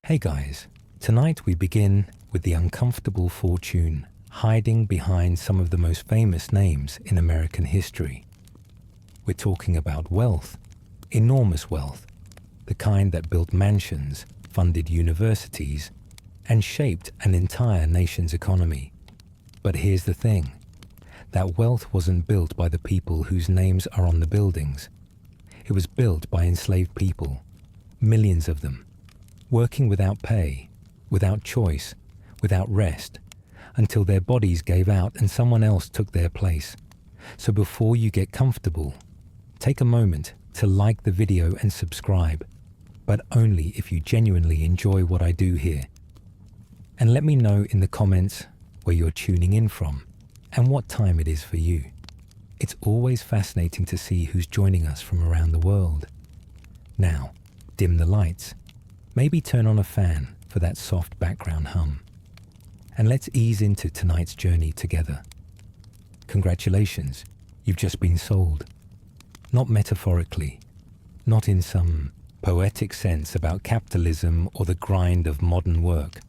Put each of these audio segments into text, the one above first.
Hey guys, tonight we begin with the uncomfortable fortune hiding behind some of the most famous names in American history. We're talking about wealth, enormous wealth, the kind that built mansions, funded universities, and shaped an entire nation's economy. But here's the thing, that wealth wasn't built by the people whose names are on the buildings. It was built by enslaved people, millions of them, working without pay, without choice, without rest, until their bodies gave out and someone else took their place. So before you get comfortable, take a moment to like the video and subscribe, but only if you genuinely enjoy what I do here. And let me know in the comments where you're tuning in from and what time it is for you. It's always fascinating to see who's joining us from around the world. Now, dim the lights. Maybe turn on a fan for that soft background hum. And let's ease into tonight's journey together. Congratulations, you've just been sold. Not metaphorically, not in some poetic sense about capitalism or the grind of modern work.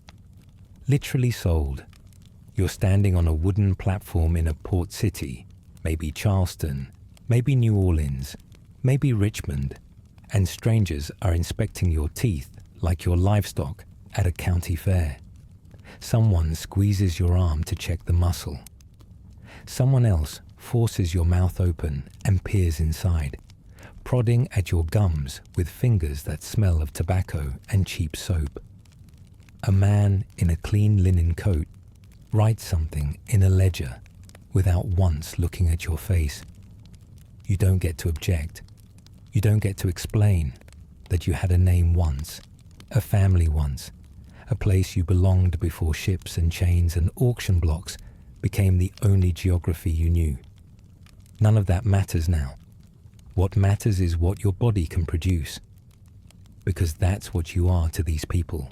Literally sold. You're standing on a wooden platform in a port city, maybe Charleston, maybe New Orleans, maybe Richmond, and strangers are inspecting your teeth like your livestock at a county fair. Someone squeezes your arm to check the muscle. Someone else forces your mouth open and peers inside, prodding at your gums with fingers that smell of tobacco and cheap soap. A man in a clean linen coat writes something in a ledger without once looking at your face. You don't get to object. You don't get to explain that you had a name once, a family once, a place you belonged before ships and chains and auction blocks became the only geography you knew. None of that matters now. What matters is what your body can produce, because that's what you are to these people.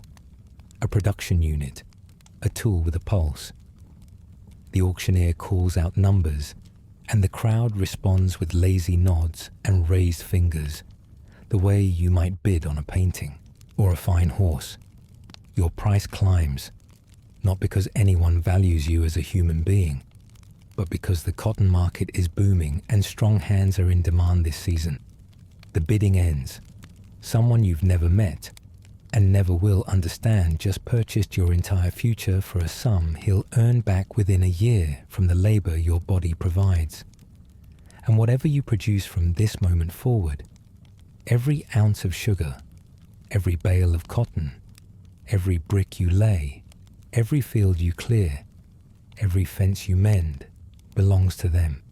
A production unit, a tool with a pulse. The auctioneer calls out numbers, and the crowd responds with lazy nods and raised fingers, the way you might bid on a painting or a fine horse. Your price climbs, not because anyone values you as a human being, but because the cotton market is booming and strong hands are in demand this season. The bidding ends. Someone you've never met and never will understand just purchased your entire future for a sum he'll earn back within a year from the labor your body provides. And whatever you produce from this moment forward, every ounce of sugar, every bale of cotton, every brick you lay, every field you clear, every fence you mend, belongs to them.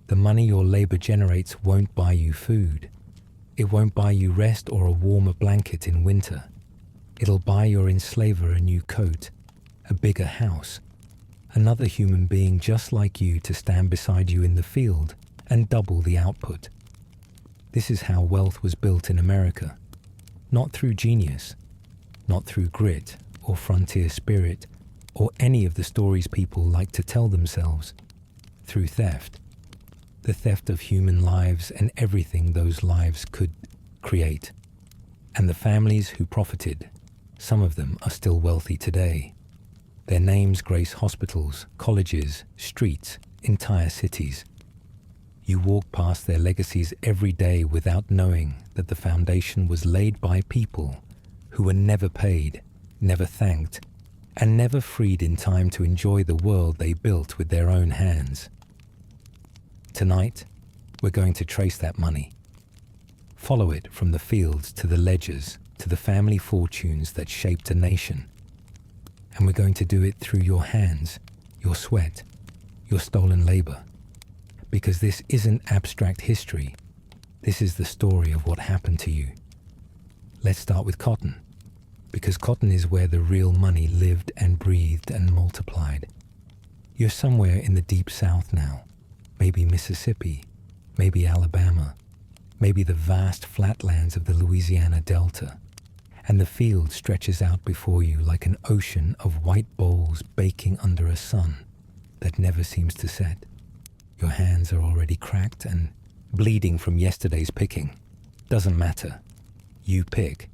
The money your labor generates won't buy you food. It won't buy you rest or a warmer blanket in winter. It'll buy your enslaver a new coat, a bigger house, another human being just like you to stand beside you in the field and double the output. This is how wealth was built in America. Not through genius, not through grit or frontier spirit or any of the stories people like to tell themselves. Through theft. The theft of human lives and everything those lives could create. And the families who profited, some of them are still wealthy today. Their names grace hospitals, colleges, streets, entire cities. You walk past their legacies every day without knowing that the foundation was laid by people who were never paid, never thanked, and never freed in time to enjoy the world they built with their own hands. Tonight, we're going to trace that money. Follow it from the fields to the ledgers, to the family fortunes that shaped a nation. And we're going to do it through your hands, your sweat, your stolen labor. Because this isn't abstract history. This is the story of what happened to you. Let's start with cotton, because cotton is where the real money lived and breathed and multiplied. You're somewhere in the deep South now. Maybe Mississippi, maybe Alabama, maybe the vast flatlands of the Louisiana Delta, and the field stretches out before you like an ocean of white bowls baking under a sun that never seems to set. Your hands are already cracked and bleeding from yesterday's picking. Doesn't matter. You pick.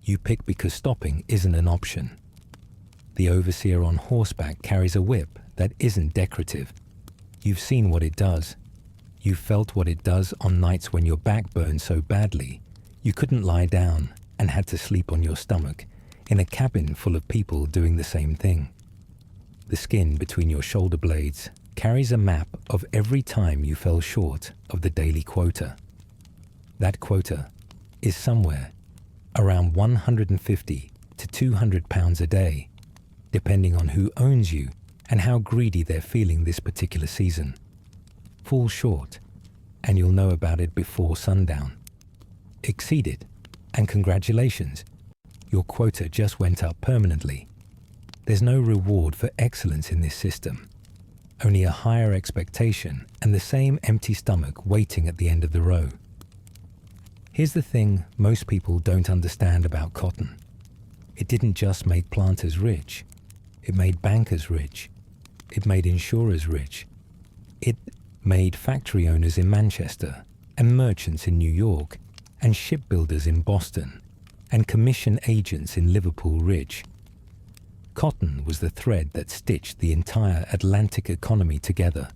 You pick because stopping isn't an option. The overseer on horseback carries a whip that isn't decorative. You've seen what it does. You've felt what it does on nights when your back burned so badly you couldn't lie down and had to sleep on your stomach in a cabin full of people doing the same thing. The skin between your shoulder blades carries a map of every time you fell short of the daily quota. That quota is somewhere around 150 to 200 pounds a day, depending on who owns you and how greedy they're feeling this particular season. Fall short, and you'll know about it before sundown. Exceed it, and congratulations, your quota just went up permanently. There's no reward for excellence in this system, only a higher expectation and the same empty stomach waiting at the end of the row. Here's the thing most people don't understand about cotton. It didn't just make planters rich. It made bankers rich. It made insurers rich. It made factory owners in Manchester and merchants in New York and shipbuilders in Boston and commission agents in Liverpool rich. Cotton was the thread that stitched the entire Atlantic economy together,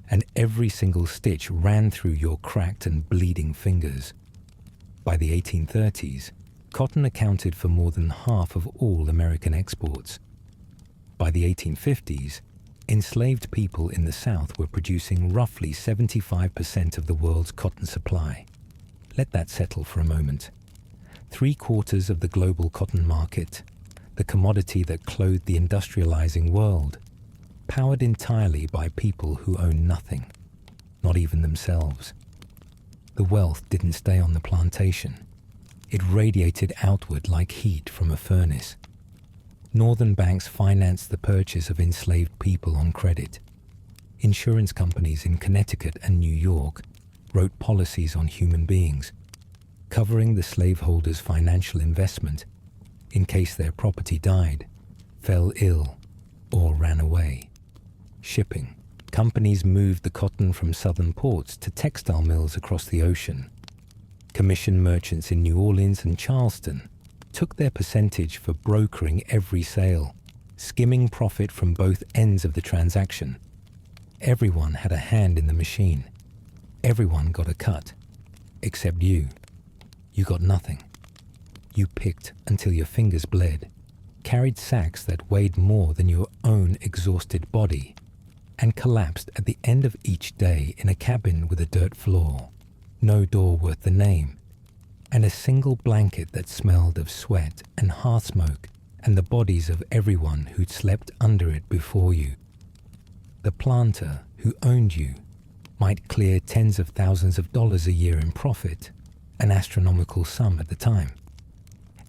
and every single stitch ran through your cracked and bleeding fingers. By the 1830s, cotton accounted for more than half of all American exports. By the 1850s, enslaved people in the South were producing roughly 75% of the world's cotton supply. Let that settle for a moment. 3/4 of the global cotton market, the commodity that clothed the industrializing world, powered entirely by people who own nothing, not even themselves. The wealth didn't stay on the plantation. It radiated outward like heat from a furnace. Northern banks financed the purchase of enslaved people on credit. Insurance companies in Connecticut and New York wrote policies on human beings, covering the slaveholders' financial investment in case their property died, fell ill, or ran away. Shipping. Companies moved the cotton from southern ports to textile mills across the ocean. Commission merchants in New Orleans and Charleston took their percentage for brokering every sale, skimming profit from both ends of the transaction. Everyone had a hand in the machine. Everyone got a cut, except you. You got nothing. You picked until your fingers bled, carried sacks that weighed more than your own exhausted body, and collapsed at the end of each day in a cabin with a dirt floor, no door worth the name, and a single blanket that smelled of sweat and hearth smoke and the bodies of everyone who'd slept under it before you. The planter who owned you might clear tens of thousands of dollars a year in profit, an astronomical sum at the time.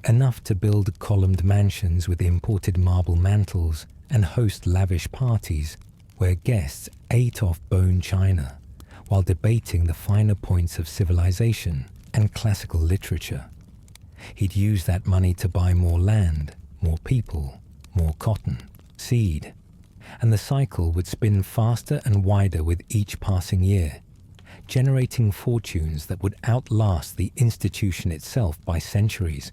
Enough to build columned mansions with imported marble mantels and host lavish parties where guests ate off bone china while debating the finer points of civilization and classical literature. He'd use that money to buy more land, more people, more cotton, seed, and the cycle would spin faster and wider with each passing year, generating fortunes that would outlast the institution itself by centuries.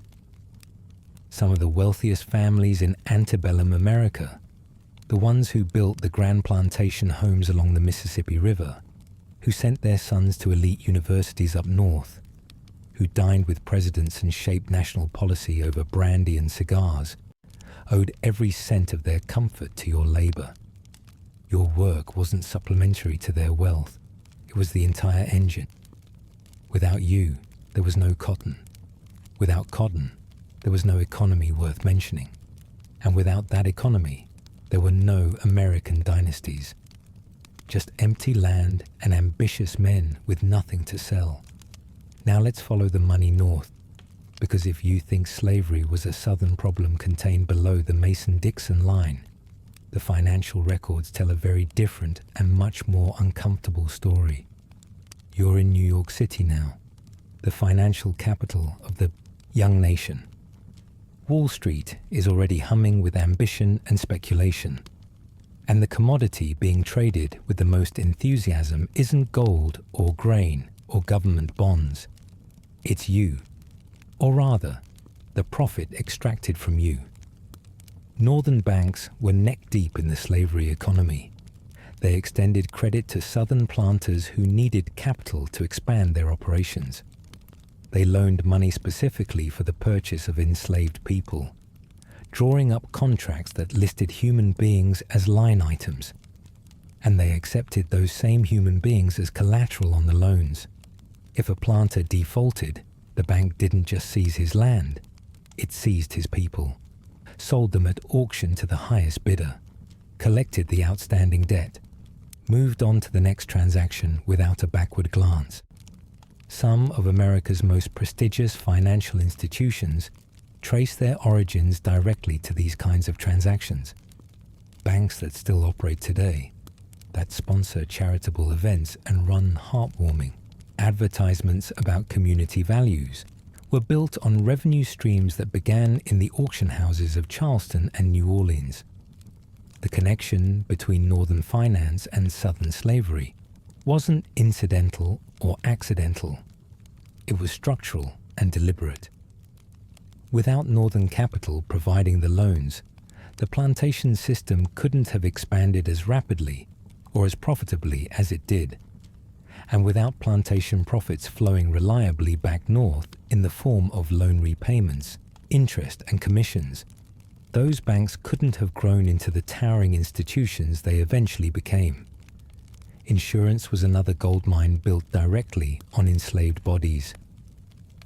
Some of the wealthiest families in antebellum America, the ones who built the grand plantation homes along the Mississippi River, who sent their sons to elite universities up north, who dined with presidents and shaped national policy over brandy and cigars, owed every cent of their comfort to your labor. Your work wasn't supplementary to their wealth. It was the entire engine. Without you, there was no cotton. Without cotton, there was no economy worth mentioning. And without that economy, there were no American dynasties. Just empty land and ambitious men with nothing to sell. Now let's follow the money north, because if you think slavery was a southern problem contained below the Mason-Dixon line, the financial records tell a very different and much more uncomfortable story. You're in New York City now, the financial capital of the young nation. Wall Street is already humming with ambition and speculation, and the commodity being traded with the most enthusiasm isn't gold or grain or government bonds. It's you, or rather, the profit extracted from you. Northern banks were neck-deep in the slavery economy. They extended credit to Southern planters who needed capital to expand their operations. They loaned money specifically for the purchase of enslaved people, drawing up contracts that listed human beings as line items, and they accepted those same human beings as collateral on the loans. If a planter defaulted, the bank didn't just seize his land, it seized his people, sold them at auction to the highest bidder, collected the outstanding debt, moved on to the next transaction without a backward glance. Some of America's most prestigious financial institutions trace their origins directly to these kinds of transactions. Banks that still operate today, that sponsor charitable events and run heartwarming advertisements about community values, were built on revenue streams that began in the auction houses of Charleston and New Orleans. The connection between Northern finance and Southern slavery wasn't incidental or accidental. It was structural and deliberate. Without Northern capital providing the loans, the plantation system couldn't have expanded as rapidly or as profitably as it did. And without plantation profits flowing reliably back north in the form of loan repayments, interest and commissions, those banks couldn't have grown into the towering institutions they eventually became. Insurance was another goldmine built directly on enslaved bodies.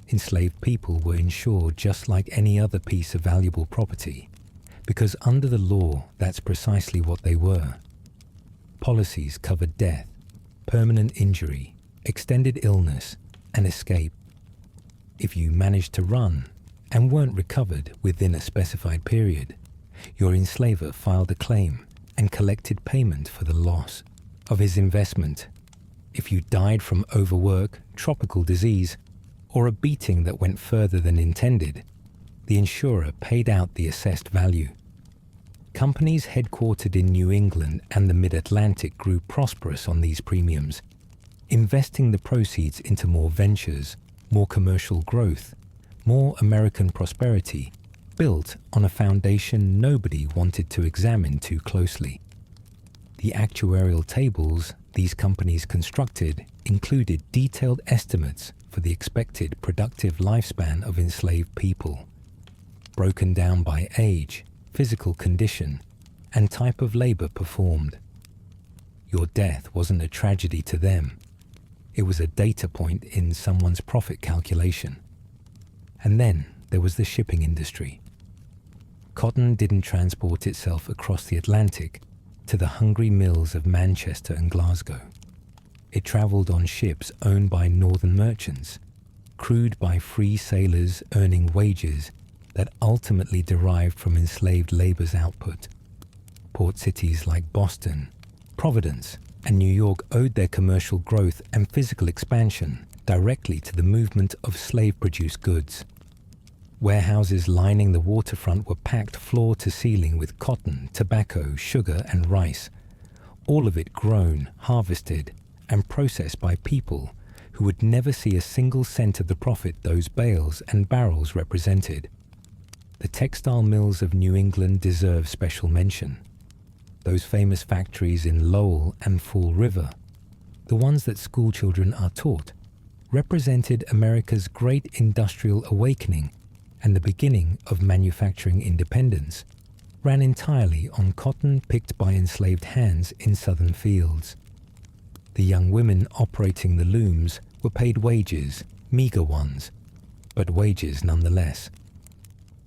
Enslaved people were insured just like any other piece of valuable property, because under the law, that's precisely what they were. Policies covered death, permanent injury, extended illness, and escape. If you managed to run and weren't recovered within a specified period, your enslaver filed a claim and collected payment for the loss of his investment. If you died from overwork, tropical disease, or a beating that went further than intended, the insurer paid out the assessed value. Companies headquartered in New England and the Mid-Atlantic grew prosperous on these premiums, investing the proceeds into more ventures, more commercial growth, more American prosperity, built on a foundation nobody wanted to examine too closely. The actuarial tables these companies constructed included detailed estimates for the expected productive lifespan of enslaved people, broken down by age, physical condition, and type of labor performed. Your death wasn't a tragedy to them. It was a data point in someone's profit calculation. And then there was the shipping industry. Cotton didn't transport itself across the Atlantic to the hungry mills of Manchester and Glasgow. It traveled on ships owned by northern merchants, crewed by free sailors earning wages that ultimately derived from enslaved labor's output. Port cities like Boston, Providence, and New York owed their commercial growth and physical expansion directly to the movement of slave-produced goods. Warehouses lining the waterfront were packed floor to ceiling with cotton, tobacco, sugar, and rice, all of it grown, harvested, and processed by people who would never see a single cent of the profit those bales and barrels represented. The textile mills of New England deserve special mention. Those famous factories in Lowell and Fall River, the ones that schoolchildren are taught, represented America's great industrial awakening and the beginning of manufacturing independence, ran entirely on cotton picked by enslaved hands in southern fields. The young women operating the looms were paid wages, meager ones, but wages nonetheless.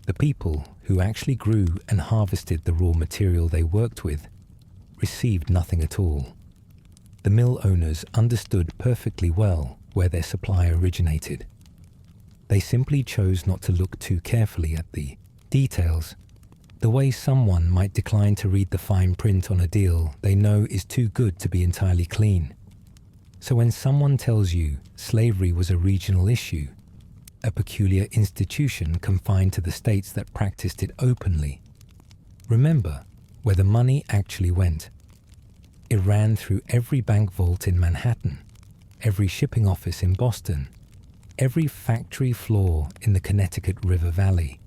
The people who actually grew and harvested the raw material they worked with received nothing at all. The mill owners understood perfectly well where their supply originated. They simply chose not to look too carefully at the details, the way someone might decline to read the fine print on a deal they know is too good to be entirely clean. So when someone tells you slavery was a regional issue, a peculiar institution confined to the states that practiced it openly, remember where the money actually went. It ran through every bank vault in Manhattan, every shipping office in Boston, every factory floor in the Connecticut River Valley.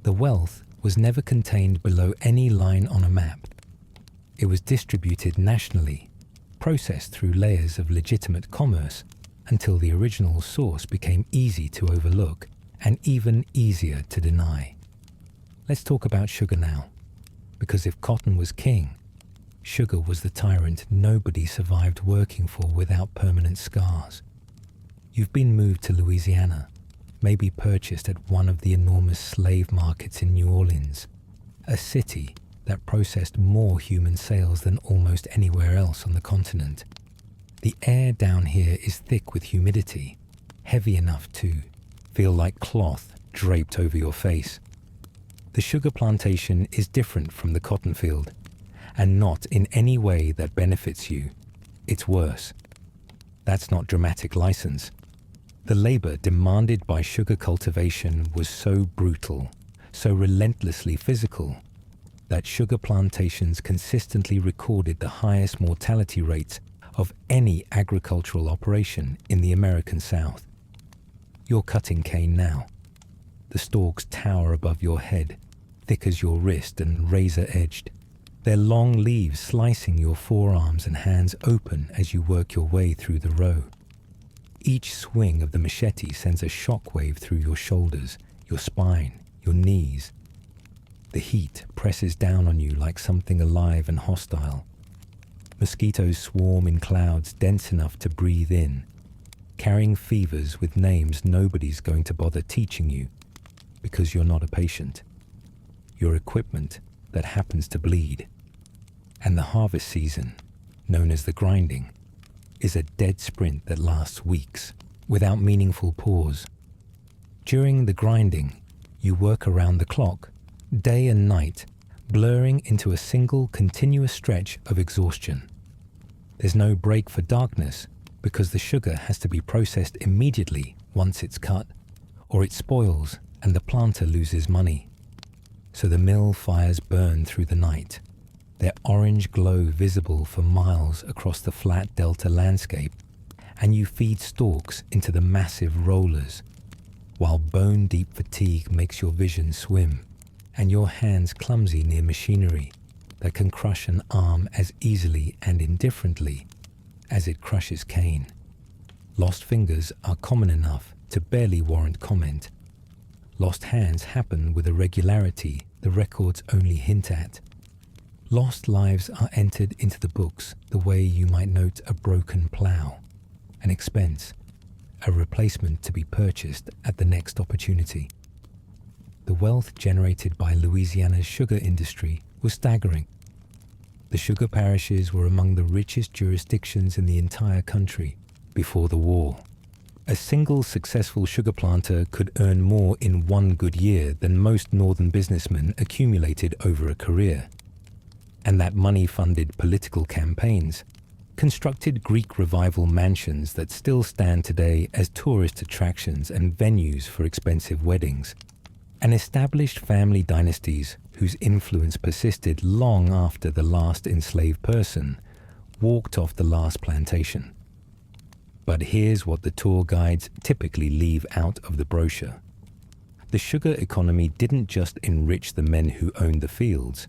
The wealth was never contained below any line on a map. It was distributed nationally, processed through layers of legitimate commerce until the original source became easy to overlook and even easier to deny. Let's talk about sugar now, because if cotton was king, sugar was the tyrant nobody survived working for without permanent scars. You've been moved to Louisiana, maybe purchased at one of the enormous slave markets in New Orleans, a city that processed more human sales than almost anywhere else on the continent. The air down here is thick with humidity, heavy enough to feel like cloth draped over your face. The sugar plantation is different from the cotton field, and not in any way that benefits you. It's worse. That's not dramatic license. The labor demanded by sugar cultivation was so brutal, so relentlessly physical, that sugar plantations consistently recorded the highest mortality rates of any agricultural operation in the American South. You're cutting cane now. The stalks tower above your head, thick as your wrist and razor-edged, their long leaves slicing your forearms and hands open as you work your way through the row. Each swing of the machete sends a shockwave through your shoulders, your spine, your knees. The heat presses down on you like something alive and hostile. Mosquitoes swarm in clouds dense enough to breathe in, carrying fevers with names nobody's going to bother teaching you because you're not a patient. You're equipment that happens to bleed. And the harvest season, known as the grinding, is a dead sprint that lasts weeks, without meaningful pause. During the grinding, you work around the clock, day and night, blurring into a single continuous stretch of exhaustion. There's no break for darkness because the sugar has to be processed immediately once it's cut, or it spoils and the planter loses money. So the mill fires burn through the night, their orange glow visible for miles across the flat delta landscape, and you feed stalks into the massive rollers, while bone-deep fatigue makes your vision swim, and your hands clumsy near machinery that can crush an arm as easily and indifferently as it crushes cane. Lost fingers are common enough to barely warrant comment. Lost hands happen with a regularity the records only hint at. Lost lives are entered into the books the way you might note a broken plough, an expense, a replacement to be purchased at the next opportunity. The wealth generated by Louisiana's sugar industry was staggering. The sugar parishes were among the richest jurisdictions in the entire country before the war. A single successful sugar planter could earn more in one good year than most northern businessmen accumulated over a career. And that money funded political campaigns, constructed Greek revival mansions that still stand today as tourist attractions and venues for expensive weddings, and established family dynasties whose influence persisted long after the last enslaved person walked off the last plantation. But here's what the tour guides typically leave out of the brochure. The sugar economy didn't just enrich the men who owned the fields.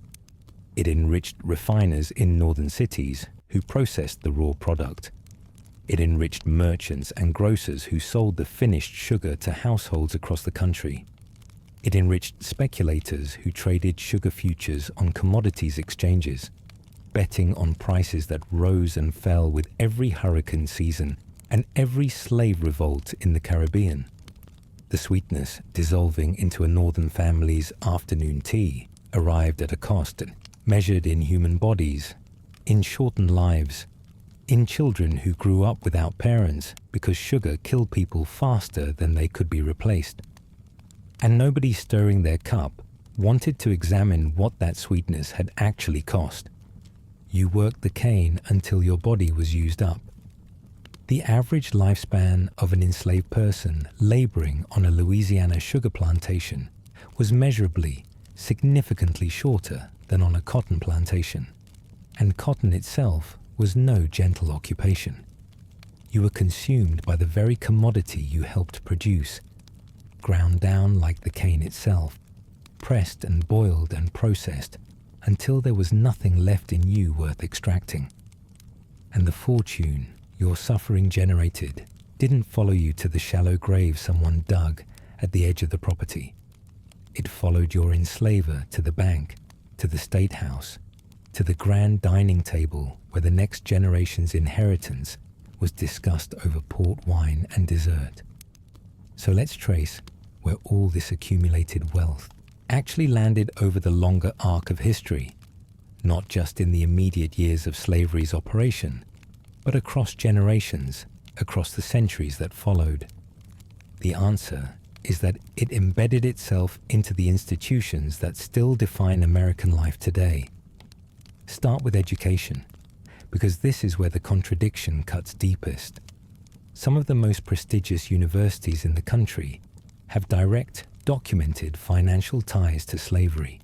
It enriched refiners in northern cities who processed the raw product. It enriched merchants and grocers who sold the finished sugar to households across the country. It enriched speculators who traded sugar futures on commodities exchanges, betting on prices that rose and fell with every hurricane season and every slave revolt in the Caribbean. The sweetness dissolving into a northern family's afternoon tea arrived at a cost measured in human bodies, in shortened lives, in children who grew up without parents because sugar killed people faster than they could be replaced. And nobody stirring their cup wanted to examine what that sweetness had actually cost. You worked the cane until your body was used up. The average lifespan of an enslaved person laboring on a Louisiana sugar plantation was measurably, significantly shorter than on a cotton plantation, and cotton itself was no gentle occupation. You were consumed by the very commodity you helped produce, ground down like the cane itself, pressed and boiled and processed until there was nothing left in you worth extracting. And the fortune your suffering generated didn't follow you to the shallow grave someone dug at the edge of the property. It followed your enslaver to the bank, to the state house, to the grand dining table where the next generation's inheritance was discussed over port wine and dessert. So let's trace where all this accumulated wealth actually landed over the longer arc of history, not just in the immediate years of slavery's operation, but across generations, across the centuries that followed. The answer is that it embedded itself into the institutions that still define American life today. Start with education, because this is where the contradiction cuts deepest. Some of the most prestigious universities in the country have direct, documented financial ties to slavery.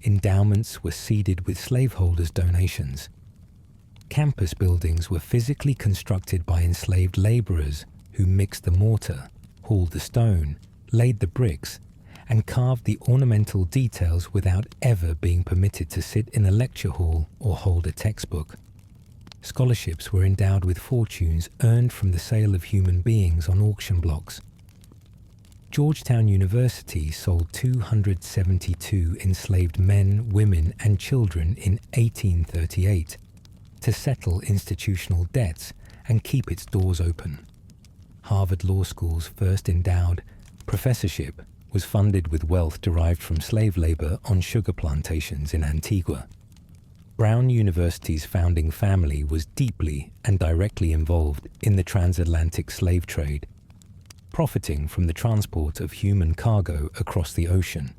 Endowments were seeded with slaveholders' donations. Campus buildings were physically constructed by enslaved laborers who mixed the mortar, hauled the stone, laid the bricks, and carved the ornamental details without ever being permitted to sit in a lecture hall or hold a textbook. Scholarships were endowed with fortunes earned from the sale of human beings on auction blocks. Georgetown University sold 272 enslaved men, women, and children in 1838 to settle institutional debts and keep its doors open. Harvard Law School's first endowed professorship was funded with wealth derived from slave labor on sugar plantations in Antigua. Brown University's founding family was deeply and directly involved in the transatlantic slave trade, profiting from the transport of human cargo across the ocean.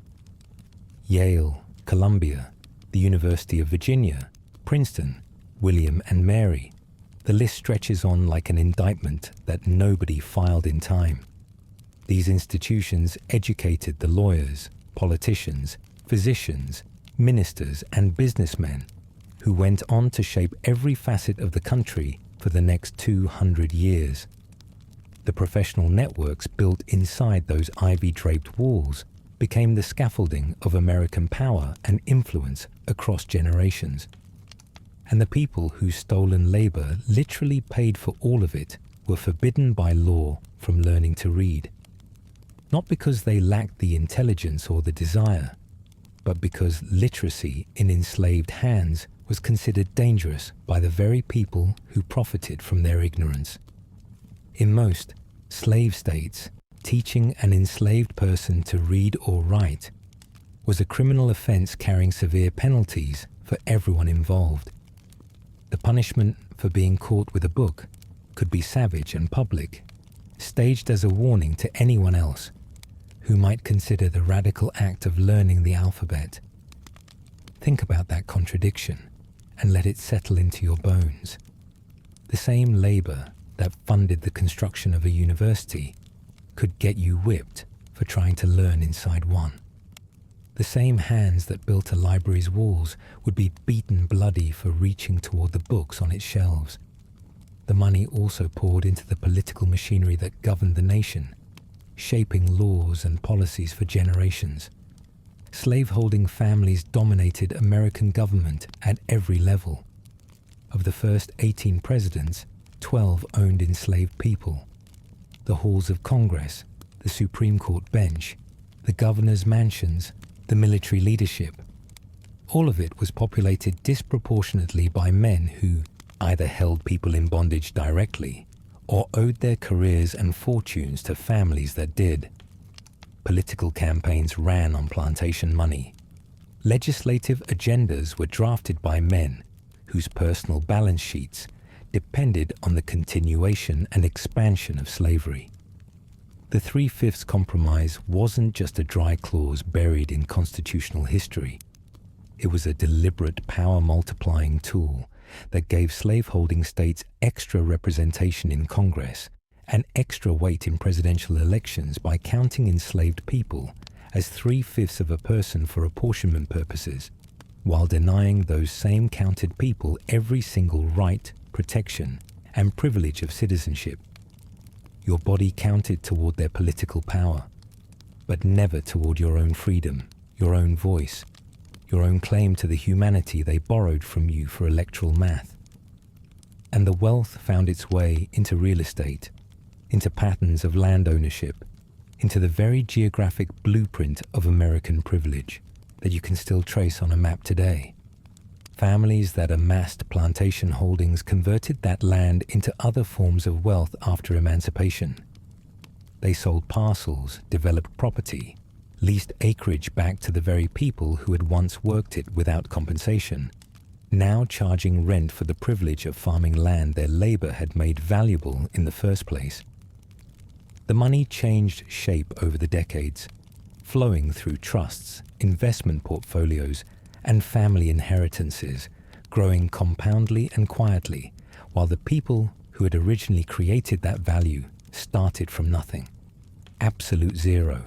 Yale, Columbia, the University of Virginia, Princeton, William and Mary. The list stretches on like an indictment that nobody filed in time. These institutions educated the lawyers, politicians, physicians, ministers, and businessmen who went on to shape every facet of the country for the next 200 years. The professional networks built inside those ivy-draped walls became the scaffolding of American power and influence across generations. And the people whose stolen labor literally paid for all of it were forbidden by law from learning to read. Not because they lacked the intelligence or the desire, but because literacy in enslaved hands was considered dangerous by the very people who profited from their ignorance. In most slave states, teaching an enslaved person to read or write was a criminal offense carrying severe penalties for everyone involved. The punishment for being caught with a book could be savage and public, staged as a warning to anyone else who might consider the radical act of learning the alphabet. Think about that contradiction and let it settle into your bones. The same labor that funded the construction of a university could get you whipped for trying to learn inside one. The same hands that built a library's walls would be beaten bloody for reaching toward the books on its shelves. The money also poured into the political machinery that governed the nation, shaping laws and policies for generations. Slaveholding families dominated American government at every level. Of the first 18 presidents, 12 owned enslaved people. The halls of Congress, the Supreme Court bench, the governor's mansions, the military leadership. All of it was populated disproportionately by men who either held people in bondage directly or owed their careers and fortunes to families that did. Political campaigns ran on plantation money. Legislative agendas were drafted by men whose personal balance sheets depended on the continuation and expansion of slavery. The Three-Fifths Compromise wasn't just a dry clause buried in constitutional history. It was a deliberate power-multiplying tool that gave slaveholding states extra representation in Congress and extra weight in presidential elections by counting enslaved people as 3/5 of a person for apportionment purposes, while denying those same counted people every single right, protection, and privilege of citizenship. Your body counted toward their political power, but never toward your own freedom, your own voice, your own claim to the humanity they borrowed from you for electoral math. And the wealth found its way into real estate, into patterns of land ownership, into the very geographic blueprint of American privilege that you can still trace on a map today. Families that amassed plantation holdings converted that land into other forms of wealth after emancipation. They sold parcels, developed property, leased acreage back to the very people who had once worked it without compensation, now charging rent for the privilege of farming land their labor had made valuable in the first place. The money changed shape over the decades, flowing through trusts, investment portfolios, and family inheritances, growing compoundly and quietly, while the people who had originally created that value started from nothing. Absolute zero.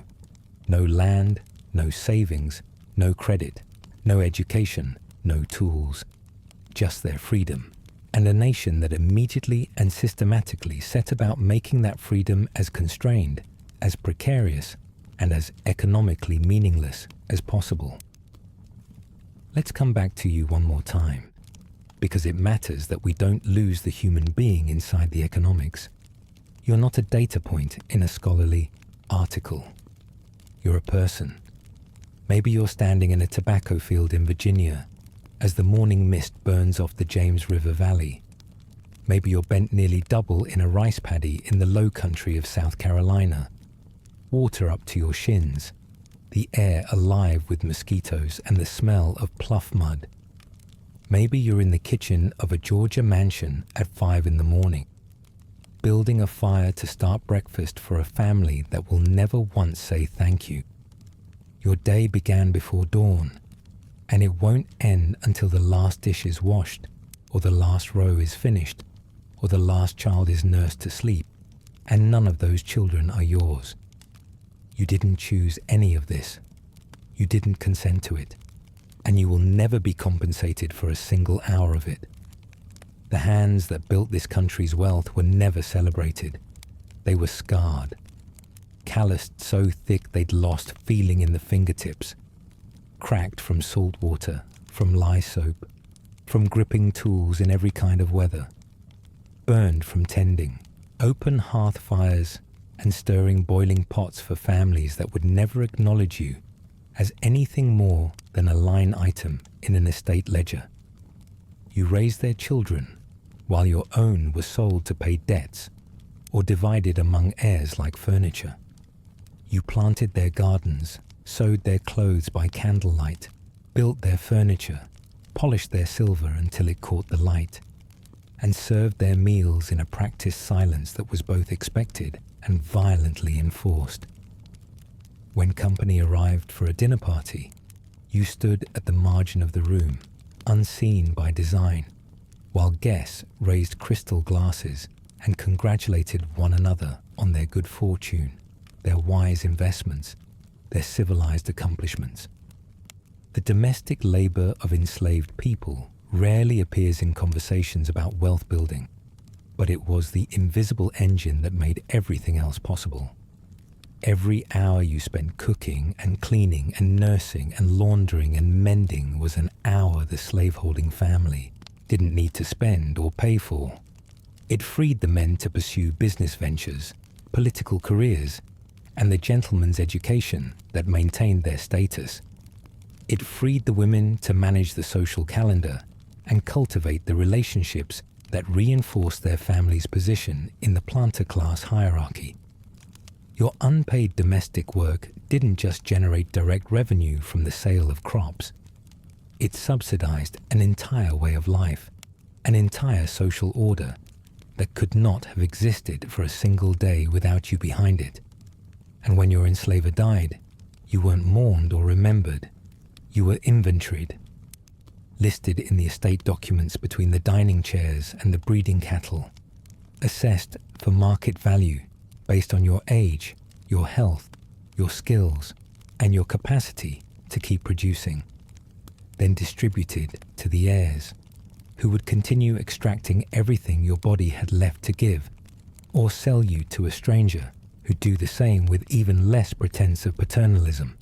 No land, no savings, no credit, no education, no tools. Just their freedom. And a nation that immediately and systematically set about making that freedom as constrained, as precarious, and as economically meaningless as possible. Let's come back to you one more time, because it matters that we don't lose the human being inside the economics. You're not a data point in a scholarly article. You're a person. Maybe you're standing in a tobacco field in Virginia as the morning mist burns off the James River Valley. Maybe you're bent nearly double in a rice paddy in the low country of South Carolina. Water up to your shins, the air alive with mosquitoes and the smell of pluff mud. Maybe you're in the kitchen of a Georgia mansion at 5 in the morning, building a fire to start breakfast for a family that will never once say thank you. Your day began before dawn, and it won't end until the last dish is washed, or the last row is finished, or the last child is nursed to sleep, and none of those children are yours. You didn't choose any of this. You didn't consent to it, and you will never be compensated for a single hour of it. The hands that built this country's wealth were never celebrated. They were scarred, calloused so thick they'd lost feeling in the fingertips, cracked from salt water, from lye soap, from gripping tools in every kind of weather, burned from tending, open hearth fires and stirring boiling pots for families that would never acknowledge you as anything more than a line item in an estate ledger. You raised their children while your own were sold to pay debts or divided among heirs like furniture. You planted their gardens, sewed their clothes by candlelight, built their furniture, polished their silver until it caught the light, and served their meals in a practiced silence that was both expected and violently enforced. When company arrived for a dinner party, you stood at the margin of the room, unseen by design, while guests raised crystal glasses and congratulated one another on their good fortune, their wise investments, their civilized accomplishments. The domestic labor of enslaved people rarely appears in conversations about wealth building, but it was the invisible engine that made everything else possible. Every hour you spent cooking and cleaning and nursing and laundering and mending was an hour the slaveholding family didn't need to spend or pay for. It freed the men to pursue business ventures, political careers, and the gentleman's education that maintained their status. It freed the women to manage the social calendar and cultivate the relationships that reinforced their family's position in the planter class hierarchy. Your unpaid domestic work didn't just generate direct revenue from the sale of crops. It subsidized an entire way of life, an entire social order that could not have existed for a single day without you behind it. And when your enslaver died, you weren't mourned or remembered. You were inventoried, listed in the estate documents between the dining chairs and the breeding cattle, assessed for market value based on your age, your health, your skills, and your capacity to keep producing, then distributed to the heirs, who would continue extracting everything your body had left to give, or sell you to a stranger who'd do the same with even less pretense of paternalism.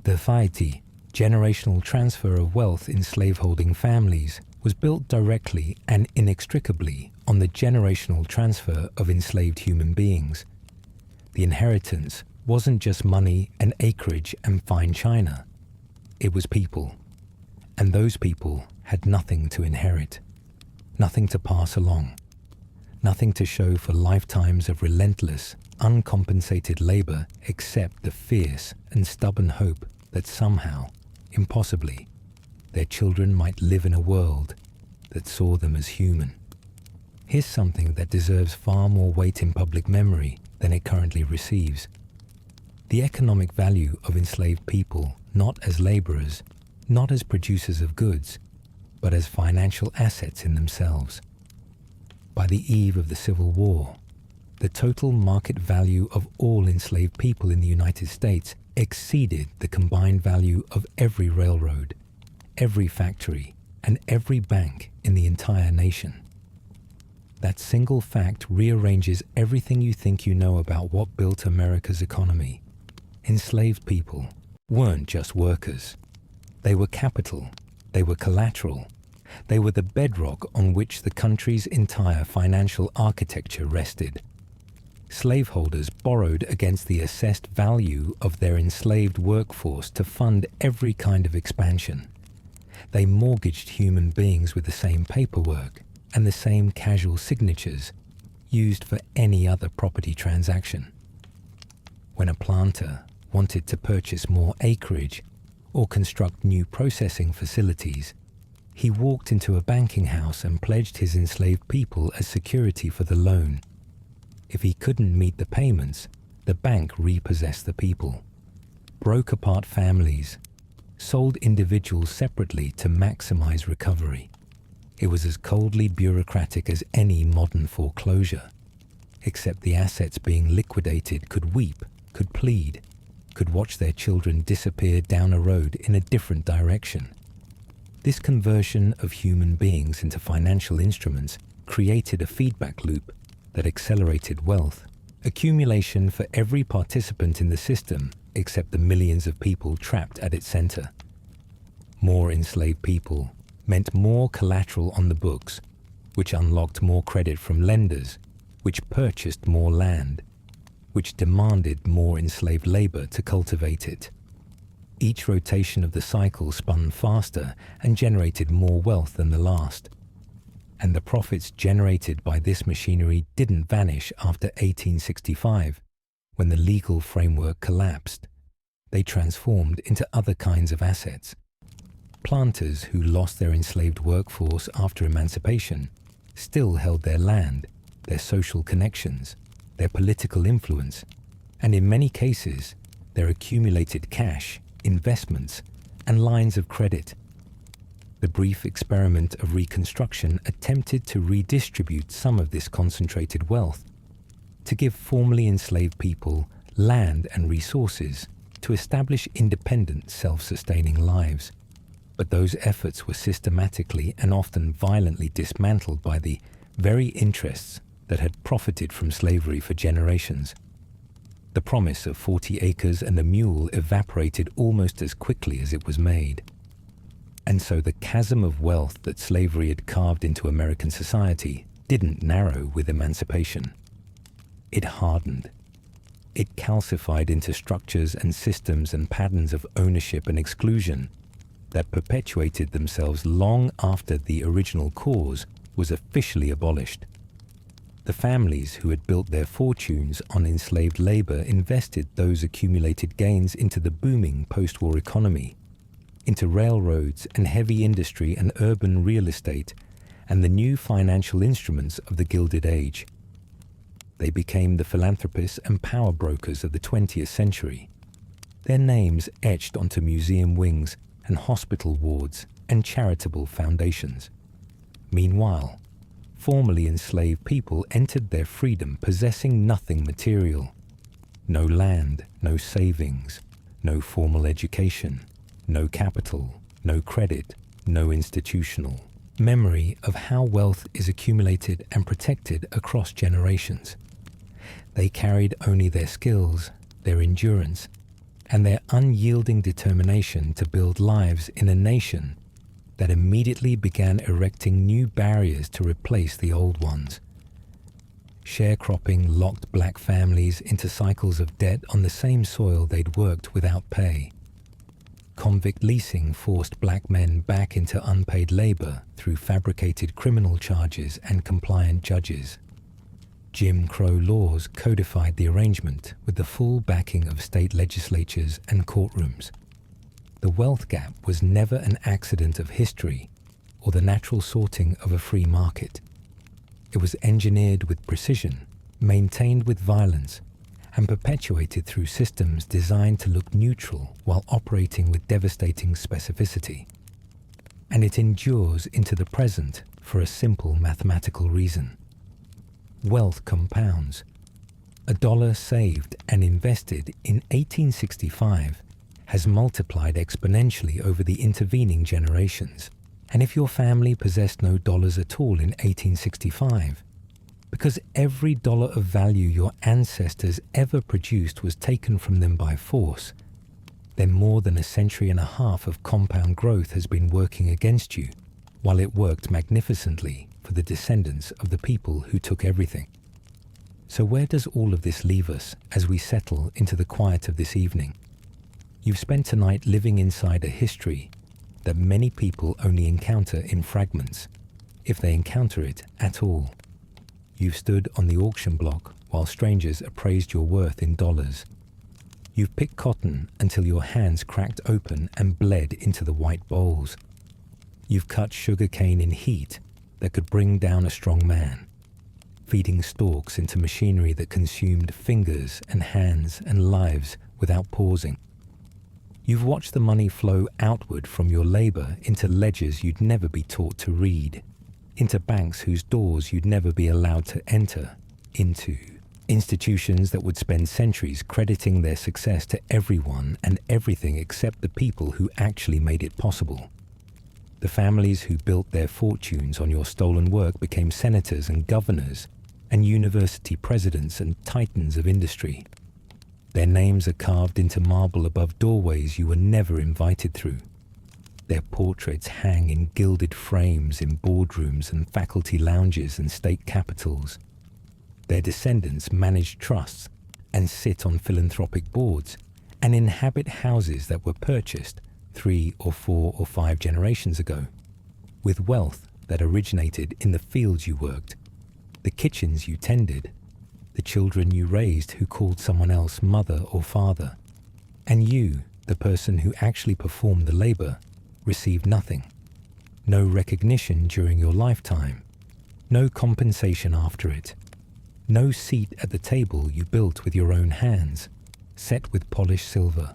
The Faiti, generational transfer of wealth in slaveholding families, was built directly and inextricably on the generational transfer of enslaved human beings. The inheritance wasn't just money and acreage and fine china. It was people. And those people had nothing to inherit, nothing to pass along, nothing to show for lifetimes of relentless, uncompensated labor except the fierce and stubborn hope that somehow, impossibly, their children might live in a world that saw them as human. Here's something that deserves far more weight in public memory than it currently receives. The economic value of enslaved people, not as laborers, not as producers of goods, but as financial assets in themselves. By the eve of the Civil War, the total market value of all enslaved people in the United States exceeded the combined value of every railroad, every factory, and every bank in the entire nation. That single fact rearranges everything you think you know about what built America's economy. Enslaved people weren't just workers. They were capital. They were collateral. They were the bedrock on which the country's entire financial architecture rested. Slaveholders borrowed against the assessed value of their enslaved workforce to fund every kind of expansion. They mortgaged human beings with the same paperwork and the same casual signatures used for any other property transaction. When a planter wanted to purchase more acreage or construct new processing facilities, he walked into a banking house and pledged his enslaved people as security for the loan. If he couldn't meet the payments, the bank repossessed the people, broke apart families, sold individuals separately to maximize recovery. It was as coldly bureaucratic as any modern foreclosure, except the assets being liquidated could weep, could plead, could watch their children disappear down a road in a different direction. This conversion of human beings into financial instruments created a feedback loop that accelerated wealth, accumulation for every participant in the system except the millions of people trapped at its center. More enslaved people meant more collateral on the books, which unlocked more credit from lenders, which purchased more land, which demanded more enslaved labor to cultivate it. Each rotation of the cycle spun faster and generated more wealth than the last. And the profits generated by this machinery didn't vanish after 1865, when the legal framework collapsed. They transformed into other kinds of assets. Planters who lost their enslaved workforce after emancipation still held their land, their social connections, their political influence, and in many cases, their accumulated cash, investments, and lines of credit. The brief experiment of Reconstruction attempted to redistribute some of this concentrated wealth, to give formerly enslaved people land and resources to establish independent, self-sustaining lives. But those efforts were systematically and often violently dismantled by the very interests that had profited from slavery for generations. The promise of 40 acres and a mule evaporated almost as quickly as it was made. And so the chasm of wealth that slavery had carved into American society didn't narrow with emancipation. It hardened. It calcified into structures and systems and patterns of ownership and exclusion that perpetuated themselves long after the original cause was officially abolished. The families who had built their fortunes on enslaved labor invested those accumulated gains into the booming post-war economy, into railroads and heavy industry and urban real estate and the new financial instruments of the Gilded Age. They became the philanthropists and power brokers of the 20th century, their names etched onto museum wings and hospital wards and charitable foundations. Meanwhile, formerly enslaved people entered their freedom possessing nothing material. No land, no savings, no formal education, no capital, no credit, no institutional, memory of how wealth is accumulated and protected across generations. They carried only their skills, their endurance, and their unyielding determination to build lives in a nation that immediately began erecting new barriers to replace the old ones. Sharecropping locked black families into cycles of debt on the same soil they'd worked without pay. Convict leasing forced black men back into unpaid labor through fabricated criminal charges and compliant judges. Jim Crow laws codified the arrangement with the full backing of state legislatures and courtrooms. The wealth gap was never an accident of history or the natural sorting of a free market. It was engineered with precision, maintained with violence, and perpetuated through systems designed to look neutral while operating with devastating specificity. And it endures into the present for a simple mathematical reason. Wealth compounds. $1 saved and invested in 1865 has multiplied exponentially over the intervening generations. And if your family possessed no dollars at all in 1865, because every dollar of value your ancestors ever produced was taken from them by force, then more than a century and a half of compound growth has been working against you, while it worked magnificently for the descendants of the people who took everything. So where does all of this leave us as we settle into the quiet of this evening? You've spent tonight living inside a history that many people only encounter in fragments, if they encounter it at all. You've stood on the auction block while strangers appraised your worth in dollars. You've picked cotton until your hands cracked open and bled into the white bowls. You've cut sugar cane in heat that could bring down a strong man, feeding stalks into machinery that consumed fingers and hands and lives without pausing. You've watched the money flow outward from your labor into ledgers you'd never be taught to read, into banks whose doors you'd never be allowed to enter, into institutions that would spend centuries crediting their success to everyone and everything except the people who actually made it possible. The families who built their fortunes on your stolen work became senators and governors and university presidents and titans of industry. Their names are carved into marble above doorways you were never invited through. Their portraits hang in gilded frames in boardrooms and faculty lounges and state capitals. Their descendants manage trusts and sit on philanthropic boards and inhabit houses that were purchased 3 or 4 or 5 generations ago, with wealth that originated in the fields you worked, the kitchens you tended, the children you raised who called someone else mother or father, and you, the person who actually performed the labor, received nothing. No recognition during your lifetime, no compensation after it, no seat at the table you built with your own hands, set with polished silver,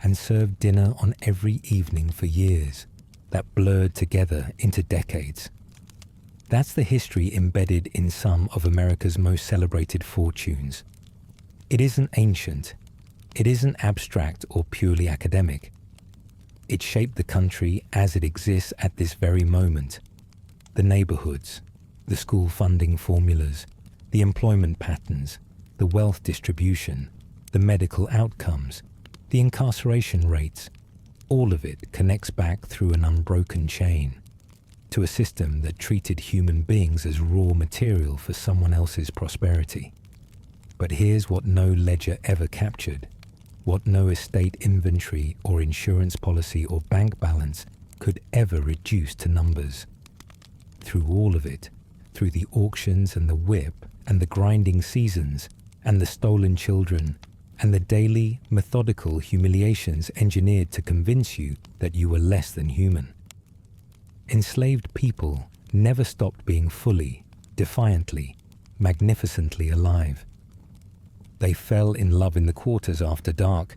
and served dinner on every evening for years, that blurred together into decades. That's the history embedded in some of America's most celebrated fortunes. It isn't ancient, it isn't abstract or purely academic. It shaped the country as it exists at this very moment. The neighborhoods, the school funding formulas, the employment patterns, the wealth distribution, the medical outcomes, the incarceration rates, all of it connects back through an unbroken chain to a system that treated human beings as raw material for someone else's prosperity. But here's what no ledger ever captured, what no estate inventory or insurance policy or bank balance could ever reduce to numbers. Through all of it, through the auctions and the whip and the grinding seasons and the stolen children and the daily, methodical humiliations engineered to convince you that you were less than human. Enslaved people never stopped being fully, defiantly, magnificently alive. They fell in love in the quarters after dark,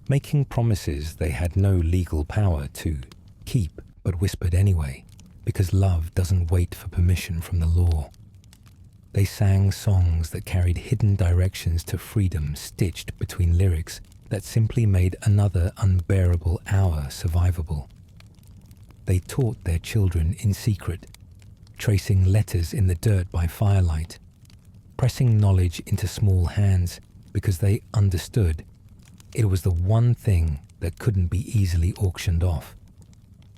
making promises they had no legal power to keep but whispered anyway, because love doesn't wait for permission from the law. They sang songs that carried hidden directions to freedom stitched between lyrics that simply made another unbearable hour survivable. They taught their children in secret, tracing letters in the dirt by firelight, pressing knowledge into small hands because they understood it was the one thing that couldn't be easily auctioned off.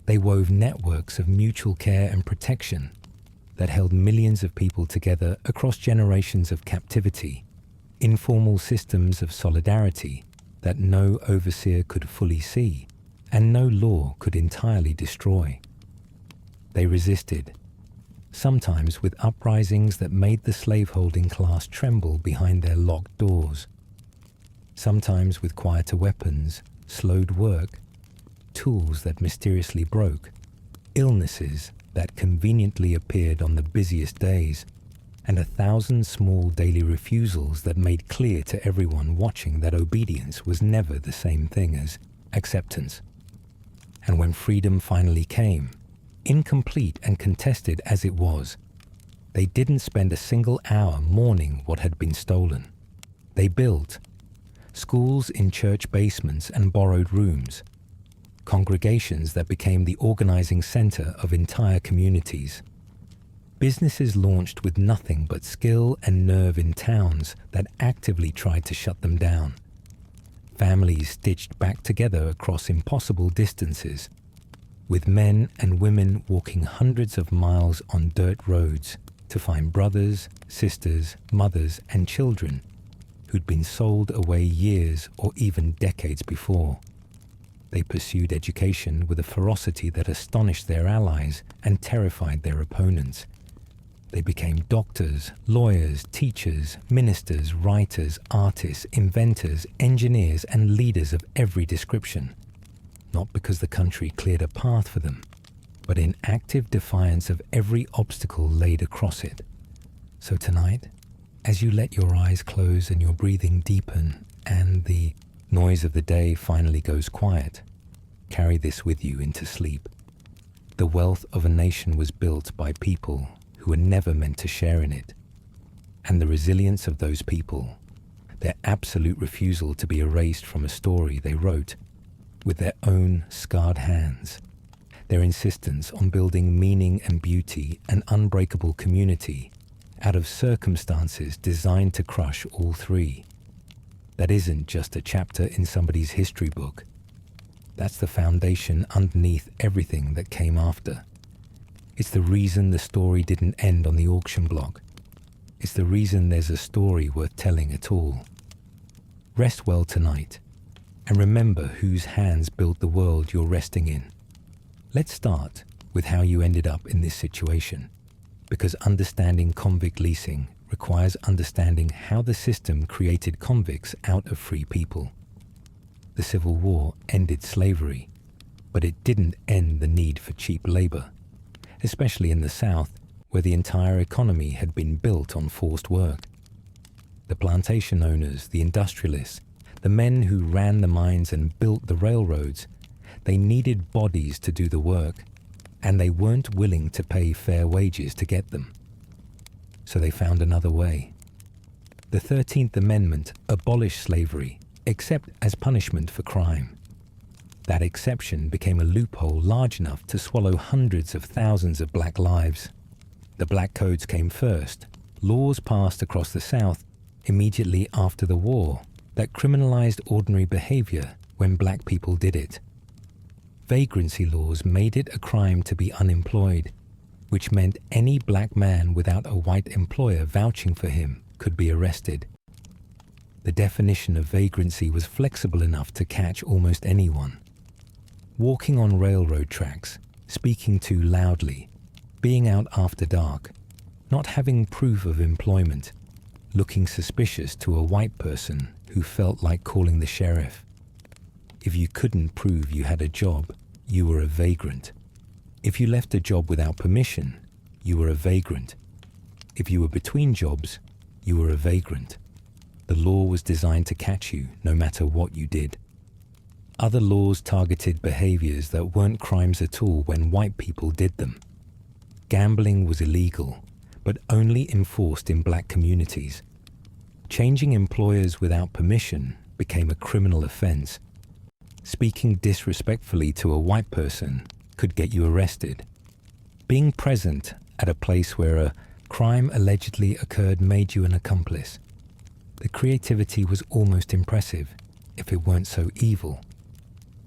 They wove networks of mutual care and protection that held millions of people together across generations of captivity, informal systems of solidarity that no overseer could fully see and no law could entirely destroy. They resisted, sometimes with uprisings that made the slaveholding class tremble behind their locked doors, sometimes with quieter weapons, slowed work, tools that mysteriously broke, illnesses that conveniently appeared on the busiest days, and 1,000 small daily refusals that made clear to everyone watching that obedience was never the same thing as acceptance. And when freedom finally came, incomplete and contested as it was, they didn't spend a single hour mourning what had been stolen. They built schools in church basements and borrowed rooms, congregations that became the organizing center of entire communities, businesses launched with nothing but skill and nerve in towns that actively tried to shut them down, families stitched back together across impossible distances, with men and women walking hundreds of miles on dirt roads to find brothers, sisters, mothers, and children who'd been sold away years or even decades before. They pursued education with a ferocity that astonished their allies and terrified their opponents. They became doctors, lawyers, teachers, ministers, writers, artists, inventors, engineers, and leaders of every description, not because the country cleared a path for them, but in active defiance of every obstacle laid across it. So tonight, as you let your eyes close and your breathing deepen and the noise of the day finally goes quiet, carry this with you into sleep. The wealth of a nation was built by people who were never meant to share in it. And the resilience of those people, their absolute refusal to be erased from a story they wrote with their own scarred hands, their insistence on building meaning and beauty and unbreakable community out of circumstances designed to crush all three. That isn't just a chapter in somebody's history book. That's the foundation underneath everything that came after. It's the reason the story didn't end on the auction block. It's the reason there's a story worth telling at all. Rest well tonight, and remember whose hands built the world you're resting in. Let's start with how you ended up in this situation, because understanding convict leasing requires understanding how the system created convicts out of free people. The Civil War ended slavery, but it didn't end the need for cheap labor, especially in the South, where the entire economy had been built on forced work. The plantation owners, the industrialists, the men who ran the mines and built the railroads, they needed bodies to do the work, and they weren't willing to pay fair wages to get them. So they found another way. The 13th Amendment abolished slavery, except as punishment for crime. That exception became a loophole large enough to swallow hundreds of thousands of black lives. The Black Codes came first, laws passed across the South immediately after the war that criminalized ordinary behavior when black people did it. Vagrancy laws made it a crime to be unemployed, which meant any black man without a white employer vouching for him could be arrested. The definition of vagrancy was flexible enough to catch almost anyone. Walking on railroad tracks, speaking too loudly, being out after dark, not having proof of employment, looking suspicious to a white person who felt like calling the sheriff. If you couldn't prove you had a job, you were a vagrant. If you left a job without permission, you were a vagrant. If you were between jobs, you were a vagrant. The law was designed to catch you no matter what you did. Other laws targeted behaviors that weren't crimes at all when white people did them. Gambling was illegal, but only enforced in black communities. Changing employers without permission became a criminal offense. Speaking disrespectfully to a white person could get you arrested. Being present at a place where a crime allegedly occurred made you an accomplice. The creativity was almost impressive, if it weren't so evil.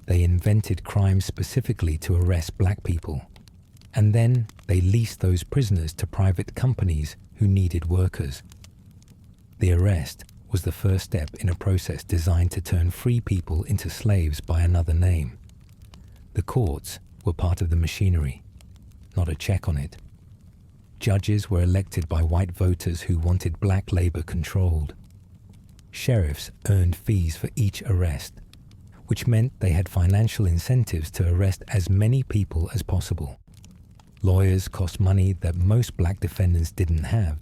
They invented crimes specifically to arrest black people, and then they leased those prisoners to private companies who needed workers. The arrest was the first step in a process designed to turn free people into slaves by another name. The courts were part of the machinery, not a check on it. Judges were elected by white voters who wanted black labor controlled. Sheriffs earned fees for each arrest, which meant they had financial incentives to arrest as many people as possible. Lawyers cost money that most black defendants didn't have,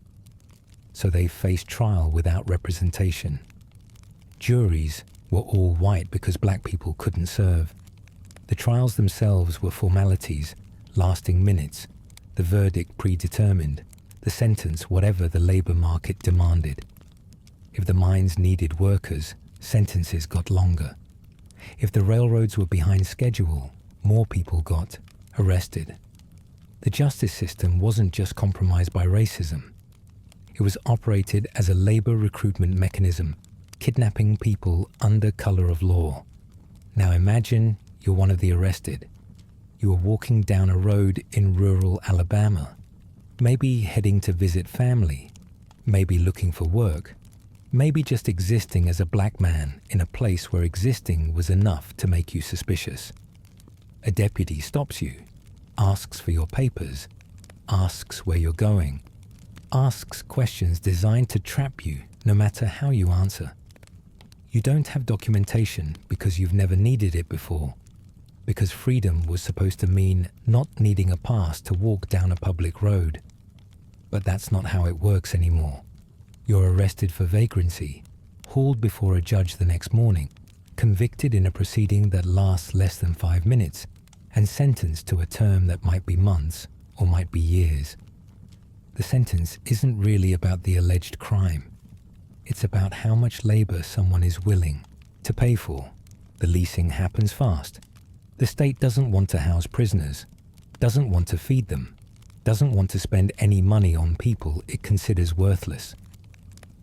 so they faced trial without representation. Juries were all white because black people couldn't serve. The trials themselves were formalities, lasting minutes, the verdict predetermined, the sentence whatever the labor market demanded. If the mines needed workers, sentences got longer. If the railroads were behind schedule, more people got arrested. The justice system wasn't just compromised by racism. It was operated as a labor recruitment mechanism, kidnapping people under color of law. Now imagine you're one of the arrested. You are walking down a road in rural Alabama, maybe heading to visit family, maybe looking for work, maybe just existing as a black man in a place where existing was enough to make you suspicious. A deputy stops you, asks for your papers, asks where you're going, asks questions designed to trap you no matter how you answer. You don't have documentation because you've never needed it before, because freedom was supposed to mean not needing a pass to walk down a public road. But that's not how it works anymore. You're arrested for vagrancy, hauled before a judge the next morning, convicted in a proceeding that lasts less than 5 minutes, and sentenced to a term that might be months or might be years. The sentence isn't really about the alleged crime. It's about how much labor someone is willing to pay for. The leasing happens fast. The state doesn't want to house prisoners, doesn't want to feed them, doesn't want to spend any money on people it considers worthless.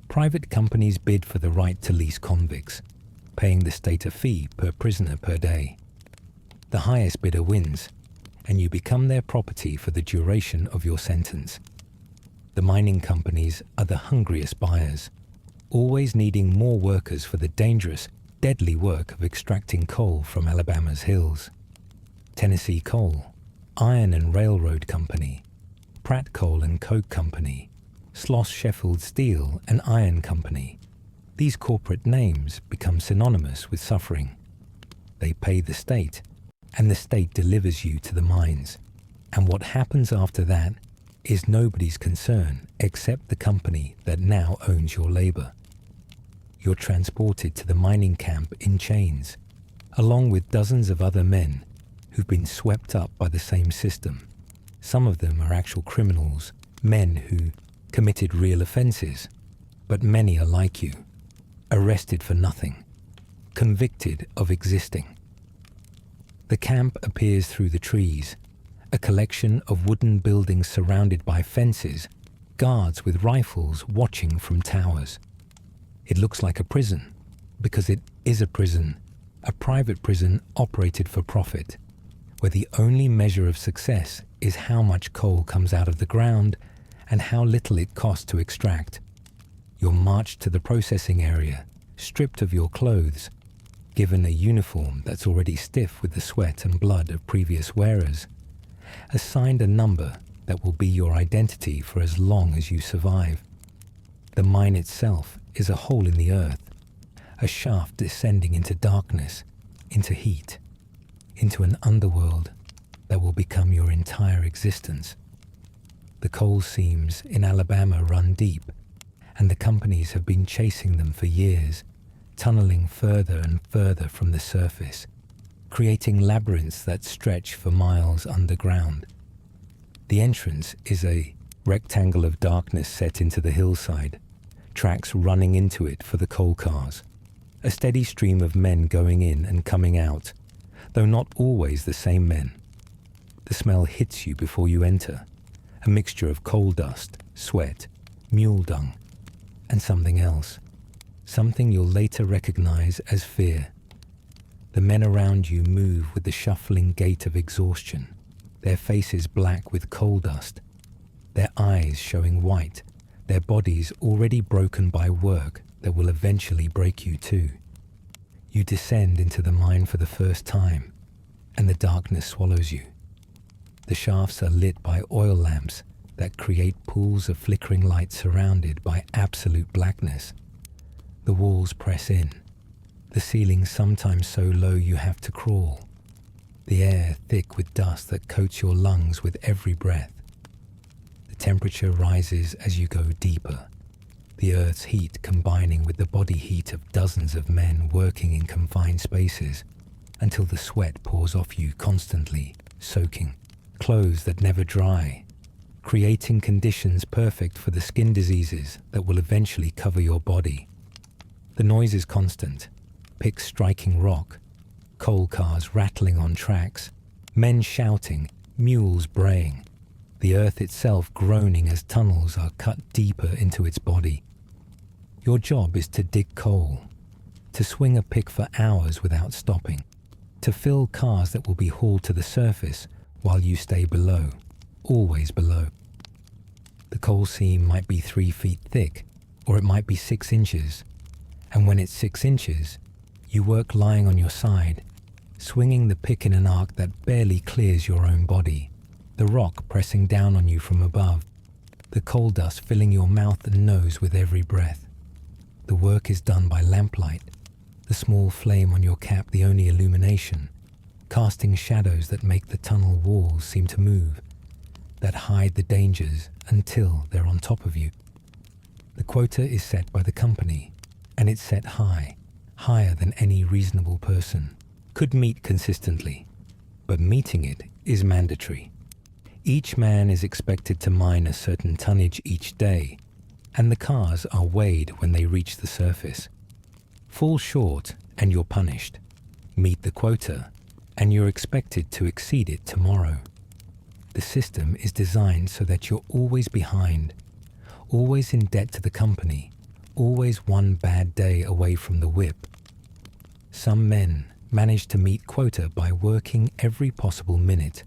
Private companies bid for the right to lease convicts, paying the state a fee per prisoner per day. The highest bidder wins, and you become their property for the duration of your sentence. The mining companies are the hungriest buyers, always needing more workers for the dangerous, deadly work of extracting coal from Alabama's hills. Tennessee Coal, Iron and Railroad Company, Pratt Coal and Coke Company, Sloss Sheffield Steel and Iron Company. These corporate names become synonymous with suffering. They pay the state, and the state delivers you to the mines. And what happens after that is nobody's concern except the company that now owns your labor. You're transported to the mining camp in chains, along with dozens of other men who've been swept up by the same system. Some of them are actual criminals, men who committed real offenses, but many are like you, arrested for nothing, convicted of existing. The camp appears through the trees, a collection of wooden buildings surrounded by fences, guards with rifles watching from towers. It looks like a prison, because it is a prison, a private prison operated for profit, where the only measure of success is how much coal comes out of the ground and how little it costs to extract. You're marched to the processing area, stripped of your clothes, given a uniform that's already stiff with the sweat and blood of previous wearers, assigned a number that will be your identity for as long as you survive. The mine itself is a hole in the earth, a shaft descending into darkness, into heat, into an underworld that will become your entire existence. The coal seams in Alabama run deep, and the companies have been chasing them for years, tunneling further and further from the surface, creating labyrinths that stretch for miles underground. The entrance is a rectangle of darkness set into the hillside, tracks running into it for the coal cars, a steady stream of men going in and coming out, though not always the same men. The smell hits you before you enter, a mixture of coal dust, sweat, mule dung, and something else, something you'll later recognize as fear. The men around you move with the shuffling gait of exhaustion, their faces black with coal dust, their eyes showing white, their bodies already broken by work that will eventually break you too. You descend into the mine for the first time, and the darkness swallows you. The shafts are lit by oil lamps that create pools of flickering light surrounded by absolute blackness. The walls press in, the ceiling sometimes so low you have to crawl, the air thick with dust that coats your lungs with every breath. The temperature rises as you go deeper, the earth's heat combining with the body heat of dozens of men working in confined spaces until the sweat pours off you constantly, soaking. Clothes that never dry, creating conditions perfect for the skin diseases that will eventually cover your body. The noise is constant, picks striking rock, coal cars rattling on tracks, men shouting, mules braying, the earth itself groaning as tunnels are cut deeper into its body. Your job is to dig coal, to swing a pick for hours without stopping, to fill cars that will be hauled to the surface while you stay below, always below. The coal seam might be 3 feet thick, or it might be 6 inches. And when it's 6 inches, you work lying on your side, swinging the pick in an arc that barely clears your own body, the rock pressing down on you from above, the coal dust filling your mouth and nose with every breath. The work is done by lamplight, the small flame on your cap the only illumination, casting shadows that make the tunnel walls seem to move, that hide the dangers until they're on top of you. The quota is set by the company, and it's set high, higher than any reasonable person could meet consistently, but meeting it is mandatory. Each man is expected to mine a certain tonnage each day, and the cars are weighed when they reach the surface. Fall short and you're punished. Meet the quota, and you're expected to exceed it tomorrow. The system is designed so that you're always behind, always in debt to the company, always one bad day away from the whip. Some men manage to meet quota by working every possible minute,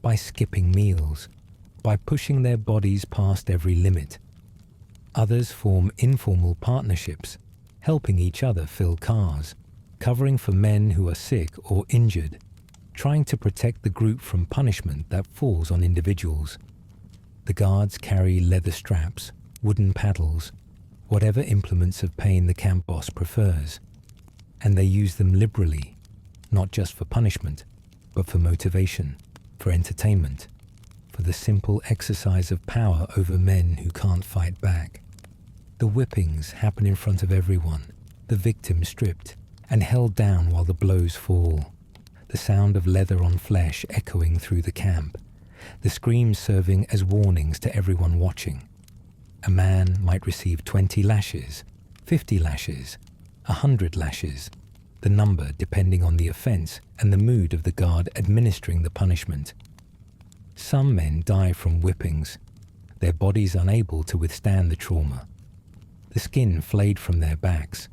by skipping meals, by pushing their bodies past every limit. Others form informal partnerships, helping each other fill cars, covering for men who are sick or injured, trying to protect the group from punishment that falls on individuals. The guards carry leather straps, wooden paddles, whatever implements of pain the camp boss prefers, and they use them liberally, not just for punishment, but for motivation, for entertainment, for the simple exercise of power over men who can't fight back. The whippings happen in front of everyone, the victim stripped and held down while the blows fall, the sound of leather on flesh echoing through the camp, the screams serving as warnings to everyone watching. A man might receive 20 lashes, 50 lashes, 100 lashes, the number depending on the offense and the mood of the guard administering the punishment. Some men die from whippings, their bodies unable to withstand the trauma, the skin flayed from their backs,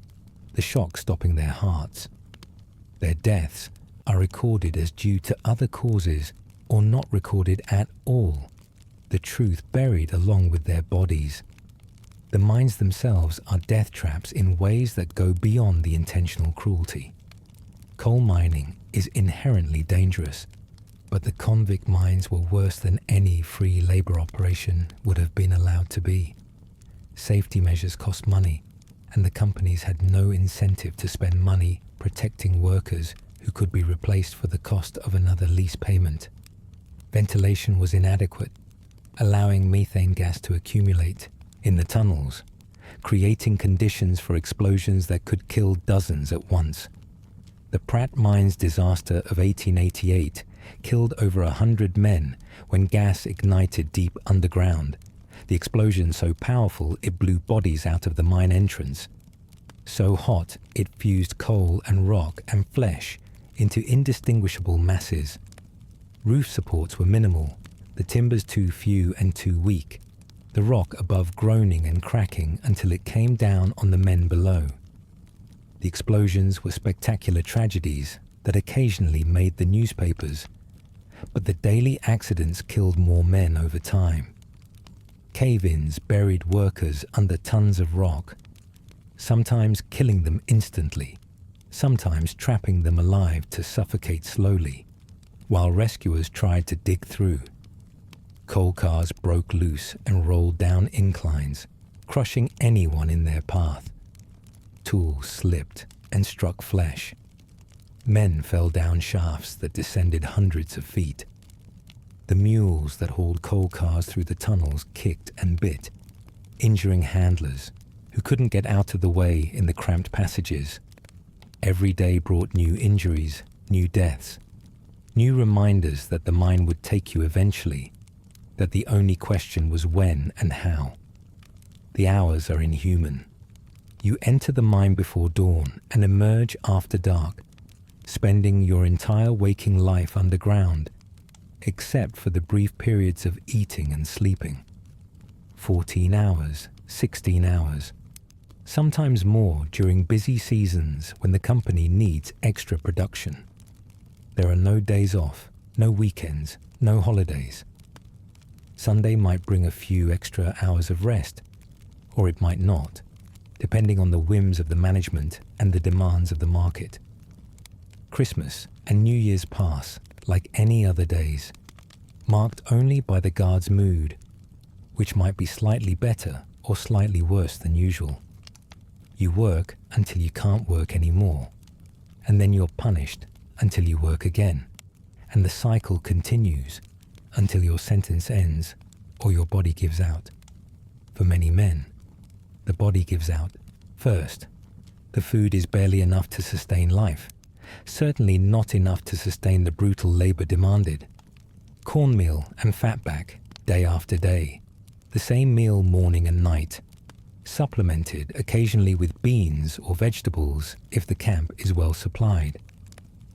the shock stopping their hearts. Their deaths are recorded as due to other causes or not recorded at all, the truth buried along with their bodies. The mines themselves are death traps in ways that go beyond the intentional cruelty. Coal mining is inherently dangerous, but the convict mines were worse than any free labor operation would have been allowed to be. Safety measures cost money, and the companies had no incentive to spend money protecting workers who could be replaced for the cost of another lease payment. Ventilation was inadequate, allowing methane gas to accumulate in the tunnels, creating conditions for explosions that could kill dozens at once. The Pratt Mines disaster of 1888 killed over 100 men when gas ignited deep underground, the explosion so powerful it blew bodies out of the mine entrance. So hot it fused coal and rock and flesh into indistinguishable masses. Roof supports were minimal, the timbers too few and too weak, the rock above groaning and cracking until it came down on the men below. The explosions were spectacular tragedies that occasionally made the newspapers, but the daily accidents killed more men over time. Cave-ins buried workers under tons of rock, sometimes killing them instantly, sometimes trapping them alive to suffocate slowly, while rescuers tried to dig through. Coal cars broke loose and rolled down inclines, crushing anyone in their path. Tools slipped and struck flesh. Men fell down shafts that descended hundreds of feet. The mules that hauled coal cars through the tunnels kicked and bit, injuring handlers who couldn't get out of the way in the cramped passages. Every day brought new injuries, new deaths, new reminders that the mine would take you eventually, that the only question was when and how. The hours are inhuman. You enter the mine before dawn and emerge after dark, spending your entire waking life underground, except for the brief periods of eating and sleeping. 14 hours, 16 hours, sometimes more during busy seasons when the company needs extra production. There are no days off, no weekends, no holidays. Sunday might bring a few extra hours of rest, or it might not, depending on the whims of the management and the demands of the market. Christmas and New Year's pass like any other days, marked only by the guard's mood, which might be slightly better or slightly worse than usual. You work until you can't work anymore, and then you're punished until you work again, and the cycle continues until your sentence ends or your body gives out. For many men, the body gives out first. The food is barely enough to sustain life, certainly not enough to sustain the brutal labor demanded. Cornmeal and fatback, day after day, the same meal morning and night, supplemented occasionally with beans or vegetables if the camp is well supplied.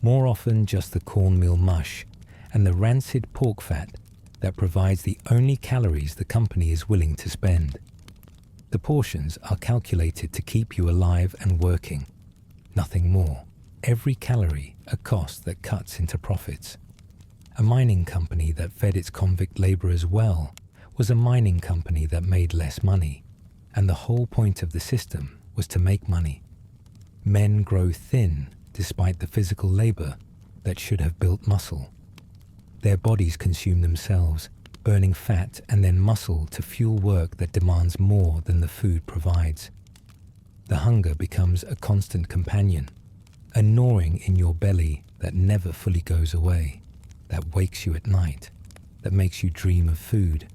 More often just the cornmeal mush and the rancid pork fat that provides the only calories the company is willing to spend. The portions are calculated to keep you alive and working, nothing more. Every calorie a cost that cuts into profits. A mining company that fed its convict laborers well was a mining company that made less money, and the whole point of the system was to make money. Men grow thin despite the physical labor that should have built muscle. Their bodies consume themselves, burning fat and then muscle to fuel work that demands more than the food provides. The hunger becomes a constant companion, a gnawing in your belly that never fully goes away, that wakes you at night, that makes you dream of food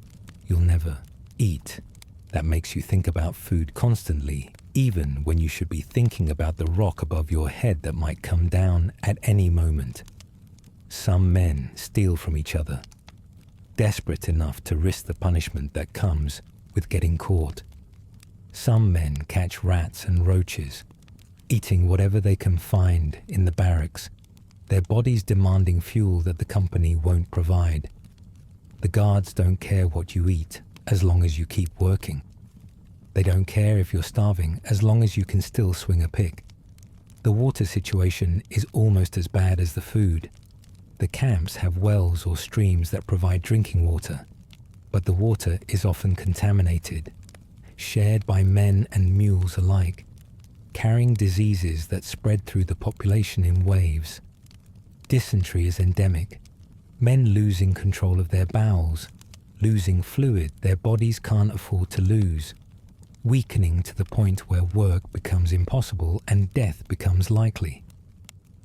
you'll never eat, that makes you think about food constantly, even when you should be thinking about the rock above your head that might come down at any moment. Some men steal from each other, desperate enough to risk the punishment that comes with getting caught. Some men catch rats and roaches, eating whatever they can find in the barracks, their bodies demanding fuel that the company won't provide. The guards don't care what you eat as long as you keep working. They don't care if you're starving as long as you can still swing a pick. The water situation is almost as bad as the food. The camps have wells or streams that provide drinking water, but the water is often contaminated, shared by men and mules alike, carrying diseases that spread through the population in waves. Dysentery is endemic. Men losing control of their bowels, losing fluid their bodies can't afford to lose, weakening to the point where work becomes impossible and death becomes likely.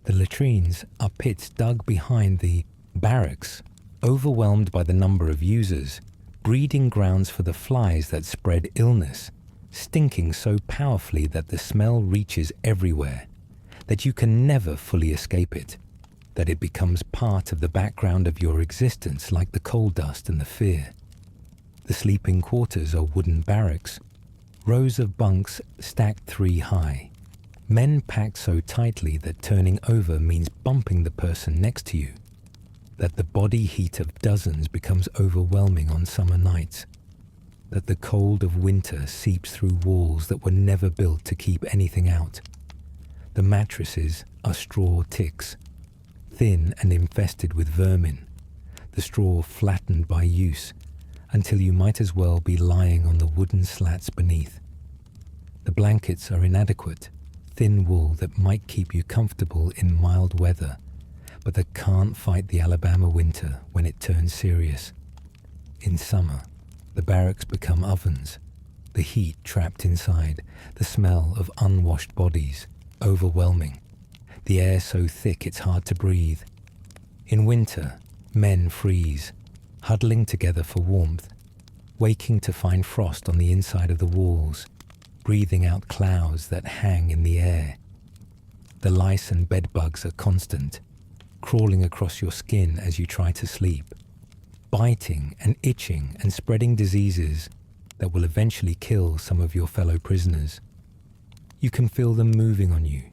The latrines are pits dug behind the barracks, overwhelmed by the number of users, breeding grounds for the flies that spread illness, stinking so powerfully that the smell reaches everywhere, that you can never fully escape it, that it becomes part of the background of your existence like the coal dust and the fear. The sleeping quarters are wooden barracks, rows of bunks stacked 3 high, men packed so tightly that turning over means bumping the person next to you. that the body heat of dozens becomes overwhelming on summer nights, that the cold of winter seeps through walls that were never built to keep anything out. The mattresses are straw ticks, thin and infested with vermin, the straw flattened by use until you might as well be lying on the wooden slats beneath. The blankets are inadequate, thin wool that might keep you comfortable in mild weather, but that can't fight the Alabama winter when it turns serious. In summer, the barracks become ovens, the heat trapped inside, the smell of unwashed bodies, overwhelming, the air so thick it's hard to breathe. In winter, men freeze, huddling together for warmth, waking to find frost on the inside of the walls, breathing out clouds that hang in the air. The lice and bed bugs are constant, crawling across your skin as you try to sleep, biting and itching and spreading diseases that will eventually kill some of your fellow prisoners. You can feel them moving on you,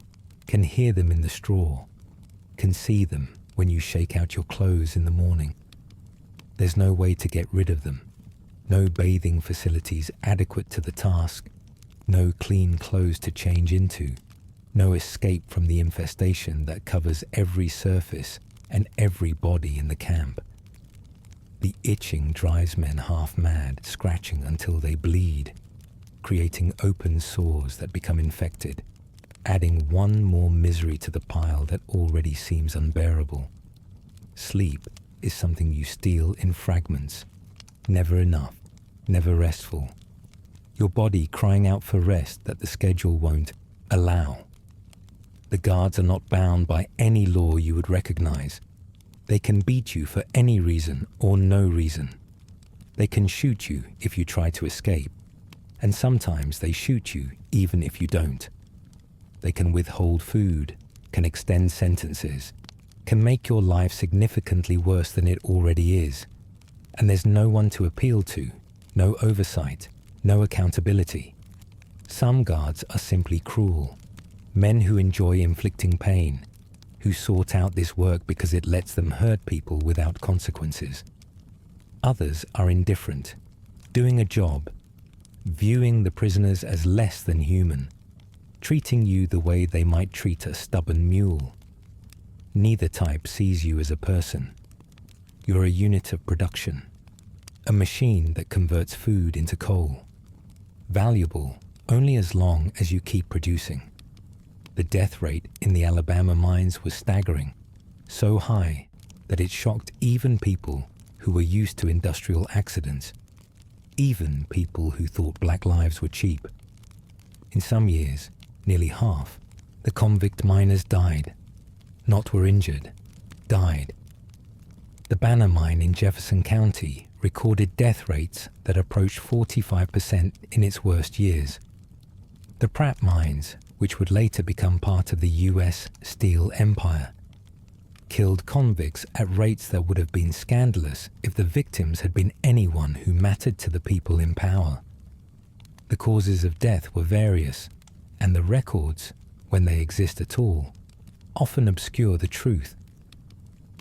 can hear them in the straw, can see them when you shake out your clothes in the morning. There's no way to get rid of them, no bathing facilities adequate to the task, no clean clothes to change into, no escape from the infestation that covers every surface and every body in the camp. The itching drives men half mad, scratching until they bleed, creating open sores that become infected, adding one more misery to the pile that already seems unbearable. Sleep is something you steal in fragments, never enough, never restful. Your body crying out for rest that the schedule won't allow. The guards are not bound by any law you would recognize. They can beat you for any reason or no reason. They can shoot you if you try to escape, and sometimes they shoot you even if you don't. They can withhold food, can extend sentences, can make your life significantly worse than it already is. And there's no one to appeal to, no oversight, no accountability. Some guards are simply cruel, men who enjoy inflicting pain, who sort out this work because it lets them hurt people without consequences. Others are indifferent, doing a job, viewing the prisoners as less than human, treating you the way they might treat a stubborn mule. Neither type sees you as a person. You're a unit of production, a machine that converts food into coal, valuable only as long as you keep producing. The death rate in the Alabama mines was staggering, so high that it shocked even people who were used to industrial accidents, even people who thought black lives were cheap. In some years, nearly half, the convict miners died. Not were injured, died. The Banner mine in Jefferson County recorded death rates that approached 45% in its worst years. The Pratt mines, which would later become part of the U.S. Steel Empire, killed convicts at rates that would have been scandalous if the victims had been anyone who mattered to the people in power. The causes of death were various, and the records, when they exist at all, often obscure the truth.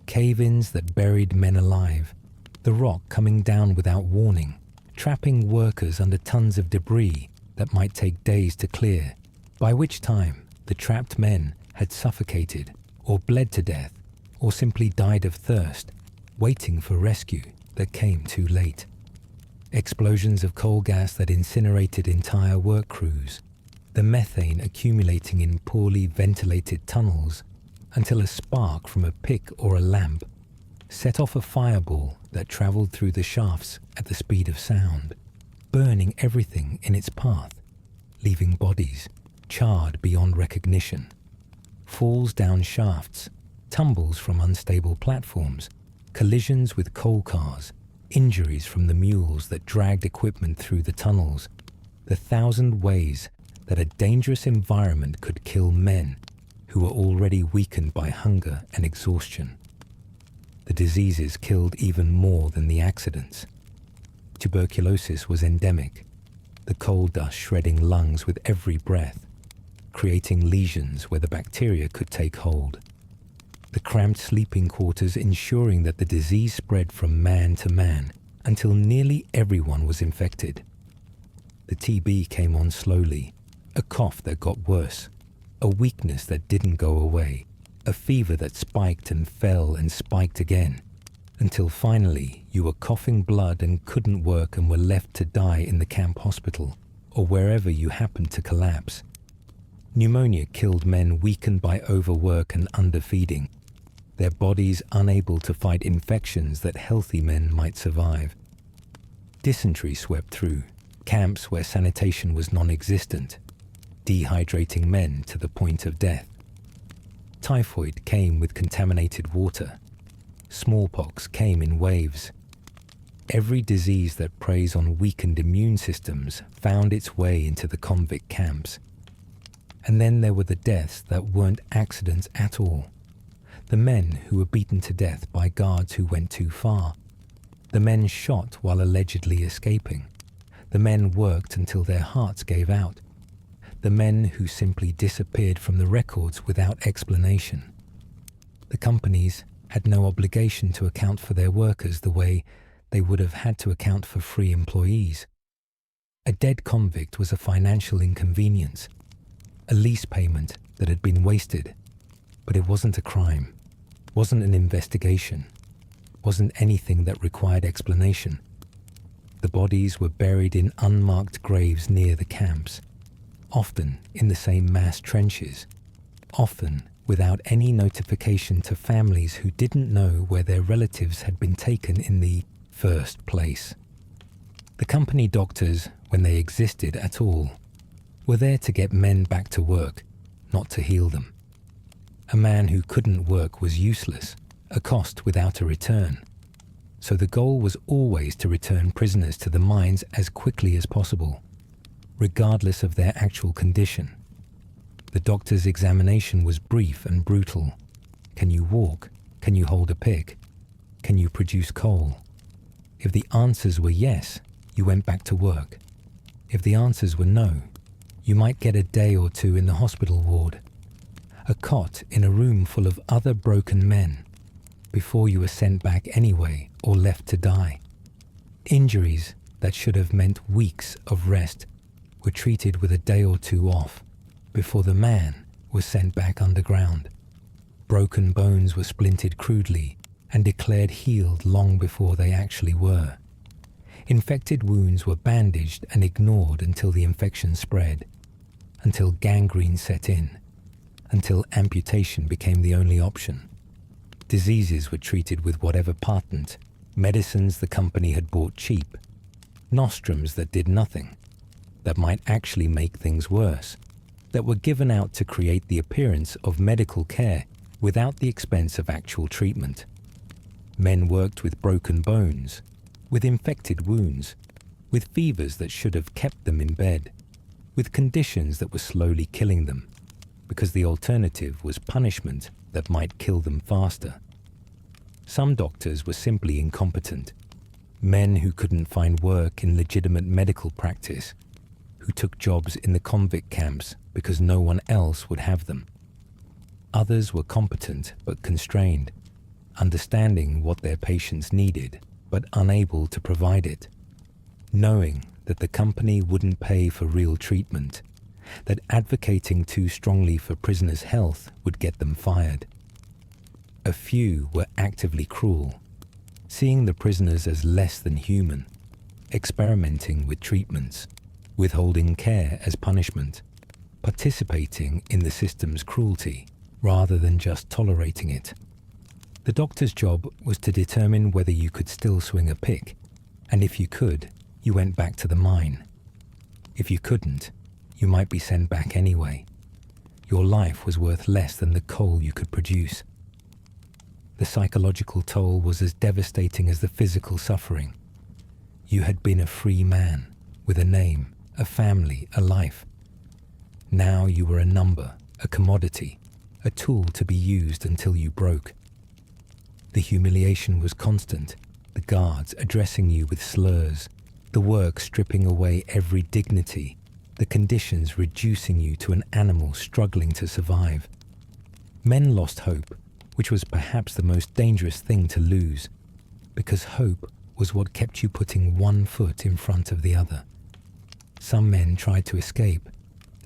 Cave-ins that buried men alive, the rock coming down without warning, trapping workers under tons of debris that might take days to clear, by which time the trapped men had suffocated or bled to death or simply died of thirst, waiting for rescue that came too late. Explosions of coal gas that incinerated entire work crews, the methane accumulating in poorly ventilated tunnels until a spark from a pick or a lamp set off a fireball that traveled through the shafts at the speed of sound, burning everything in its path, leaving bodies charred beyond recognition. Falls down shafts, tumbles from unstable platforms, collisions with coal cars, injuries from the mules that dragged equipment through the tunnels, the 1,000 ways that a dangerous environment could kill men who were already weakened by hunger and exhaustion. The diseases killed even more than the accidents. Tuberculosis was endemic, the coal dust shredding lungs with every breath, creating lesions where the bacteria could take hold. the cramped sleeping quarters ensuring that the disease spread from man to man until nearly everyone was infected. The TB came on slowly, a cough that got worse, a weakness that didn't go away, a fever that spiked and fell and spiked again, until finally you were coughing blood and couldn't work and were left to die in the camp hospital or wherever you happened to collapse. Pneumonia killed men weakened by overwork and underfeeding, their bodies unable to fight infections that healthy men might survive. Dysentery swept through, camps where sanitation was non-existent, dehydrating men to the point of death. Typhoid came with contaminated water. Smallpox came in waves. Every disease that preys on weakened immune systems found its way into the convict camps. And then there were the deaths that weren't accidents at all. The men who were beaten to death by guards who went too far. The men shot while allegedly escaping. The men worked until their hearts gave out. The men who simply disappeared from the records without explanation. The companies had no obligation to account for their workers the way they would have had to account for free employees. A dead convict was a financial inconvenience, a lease payment that had been wasted, but it wasn't a crime, wasn't an investigation, wasn't anything that required explanation. The bodies were buried in unmarked graves near the camps, often in the same mass trenches, often without any notification to families who didn't know where their relatives had been taken in the first place. The company doctors, when they existed at all, were there to get men back to work, not to heal them. A man who couldn't work was useless, a cost without a return. So the goal was always to return prisoners to the mines as quickly as possible, regardless of their actual condition. The doctor's examination was brief and brutal. Can you walk? Can you hold a pick? Can you produce coal? If the answers were yes, you went back to work. If the answers were no, you might get a day or two in the hospital ward, a cot in a room full of other broken men, before you were sent back anyway or left to die. Injuries that should have meant weeks of rest were treated with a day or two off before the man was sent back underground. Broken bones were splintered crudely and declared healed long before they actually were. Infected wounds were bandaged and ignored until the infection spread, until gangrene set in, until amputation became the only option. Diseases were treated with whatever patent, medicines the company had bought cheap, nostrums that did nothing, that might actually make things worse, that were given out to create the appearance of medical care without the expense of actual treatment. Men worked with broken bones, with infected wounds, with fevers that should have kept them in bed, with conditions that were slowly killing them, because the alternative was punishment that might kill them faster. Some doctors were simply incompetent, men who couldn't find work in legitimate medical practice, who took jobs in the convict camps because no one else would have them. Others were competent but constrained, understanding what their patients needed but unable to provide it, knowing that the company wouldn't pay for real treatment, that advocating too strongly for prisoners' health would get them fired. A few were actively cruel, seeing the prisoners as less than human, experimenting with treatments, withholding care as punishment, participating in the system's cruelty rather than just tolerating it. The doctor's job was to determine whether you could still swing a pick, and if you could, you went back to the mine. If you couldn't, you might be sent back anyway. Your life was worth less than the coal you could produce. The psychological toll was as devastating as the physical suffering. You had been a free man, with a name, a family, a life. Now you were a number, a commodity, a tool to be used until you broke. The humiliation was constant, the guards addressing you with slurs, the work stripping away every dignity, the conditions reducing you to an animal struggling to survive. Men lost hope which was perhaps the most dangerous thing to lose, because hope was what kept you putting one foot in front of the other. Some men tried to escape,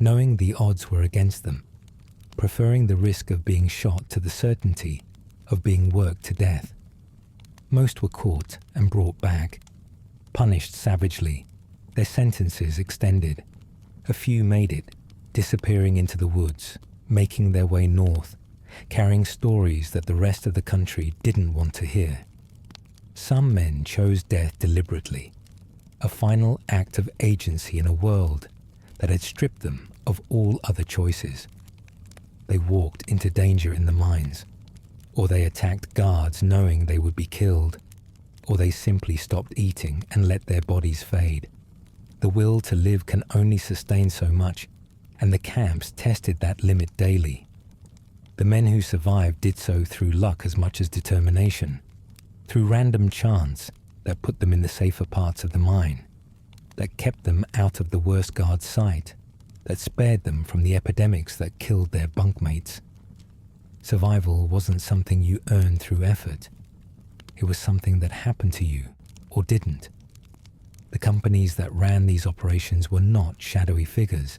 knowing the odds were against them, preferring the risk of being shot to the certainty of being worked to death. Most were caught and brought back, punished savagely, their sentences extended. A few made it, disappearing into the woods, making their way north, carrying stories that the rest of the country didn't want to hear. Some men chose death deliberately, a final act of agency in a world that had stripped them of all other choices. They walked into danger in the mines, or they attacked guards knowing they would be killed, or they simply stopped eating and let their bodies fade. The will to live can only sustain so much, and the camps tested that limit daily. The men who survived did so through luck as much as determination, through random chance that put them in the safer parts of the mine, that kept them out of the worst guard's sight, that spared them from the epidemics that killed their bunkmates. Survival wasn't something you earned through effort. It was something that happened to you, or didn't. The companies that ran these operations were not shadowy figures.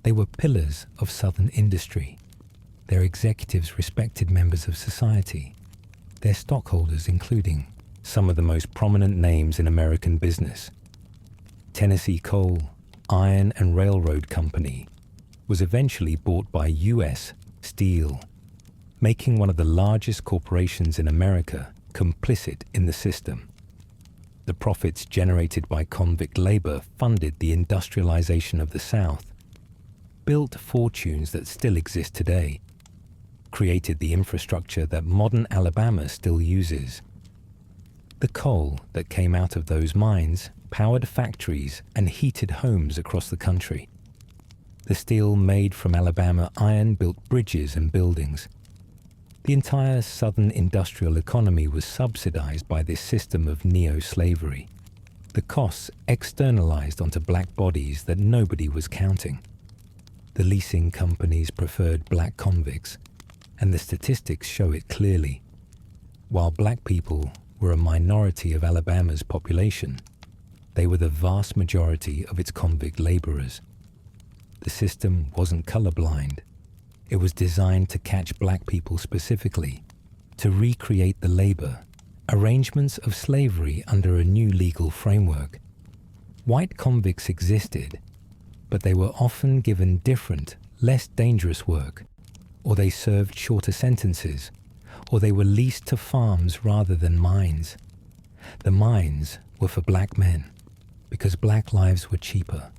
They were pillars of Southern industry. Their executives respected members of society, their stockholders including some of the most prominent names in American business. Tennessee Coal, Iron and Railroad Company, was eventually bought by U.S. Steel, making one of the largest corporations in America complicit in the system. The profits generated by convict labor funded the industrialization of the South, built fortunes that still exist today, created the infrastructure that modern Alabama still uses. The coal that came out of those mines powered factories and heated homes across the country. The steel made from Alabama iron built bridges and buildings. The entire Southern industrial economy was subsidized by this system of neo-slavery, the costs externalized onto black bodies that nobody was counting. The leasing companies preferred black convicts, and the statistics show it clearly. While black people were a minority of Alabama's population, they were the vast majority of its convict laborers. The system wasn't colorblind. It was designed to catch black people specifically, to recreate the labor, arrangements of slavery under a new legal framework. White convicts existed, but they were often given different, less dangerous work, or they served shorter sentences, or they were leased to farms rather than mines. The mines were for black men, because black lives were cheaper,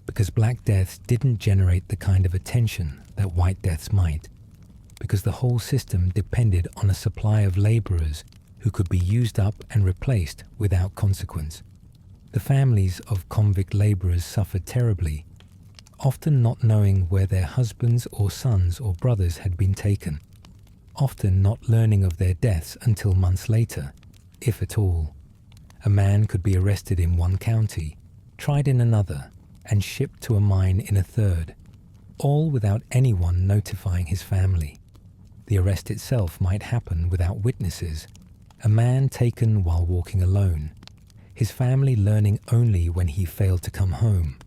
because black deaths didn't generate the kind of attention that white deaths might, because the whole system depended on a supply of laborers who could be used up and replaced without consequence. The families of convict laborers suffered terribly, often not knowing where their husbands or sons or brothers had been taken, often not learning of their deaths until months later, if at all. A man could be arrested in one county, tried in another, and shipped to a mine in a third, all without anyone notifying his family. The arrest itself might happen without witnesses, a man taken while walking alone, his family learning only when he failed to come home,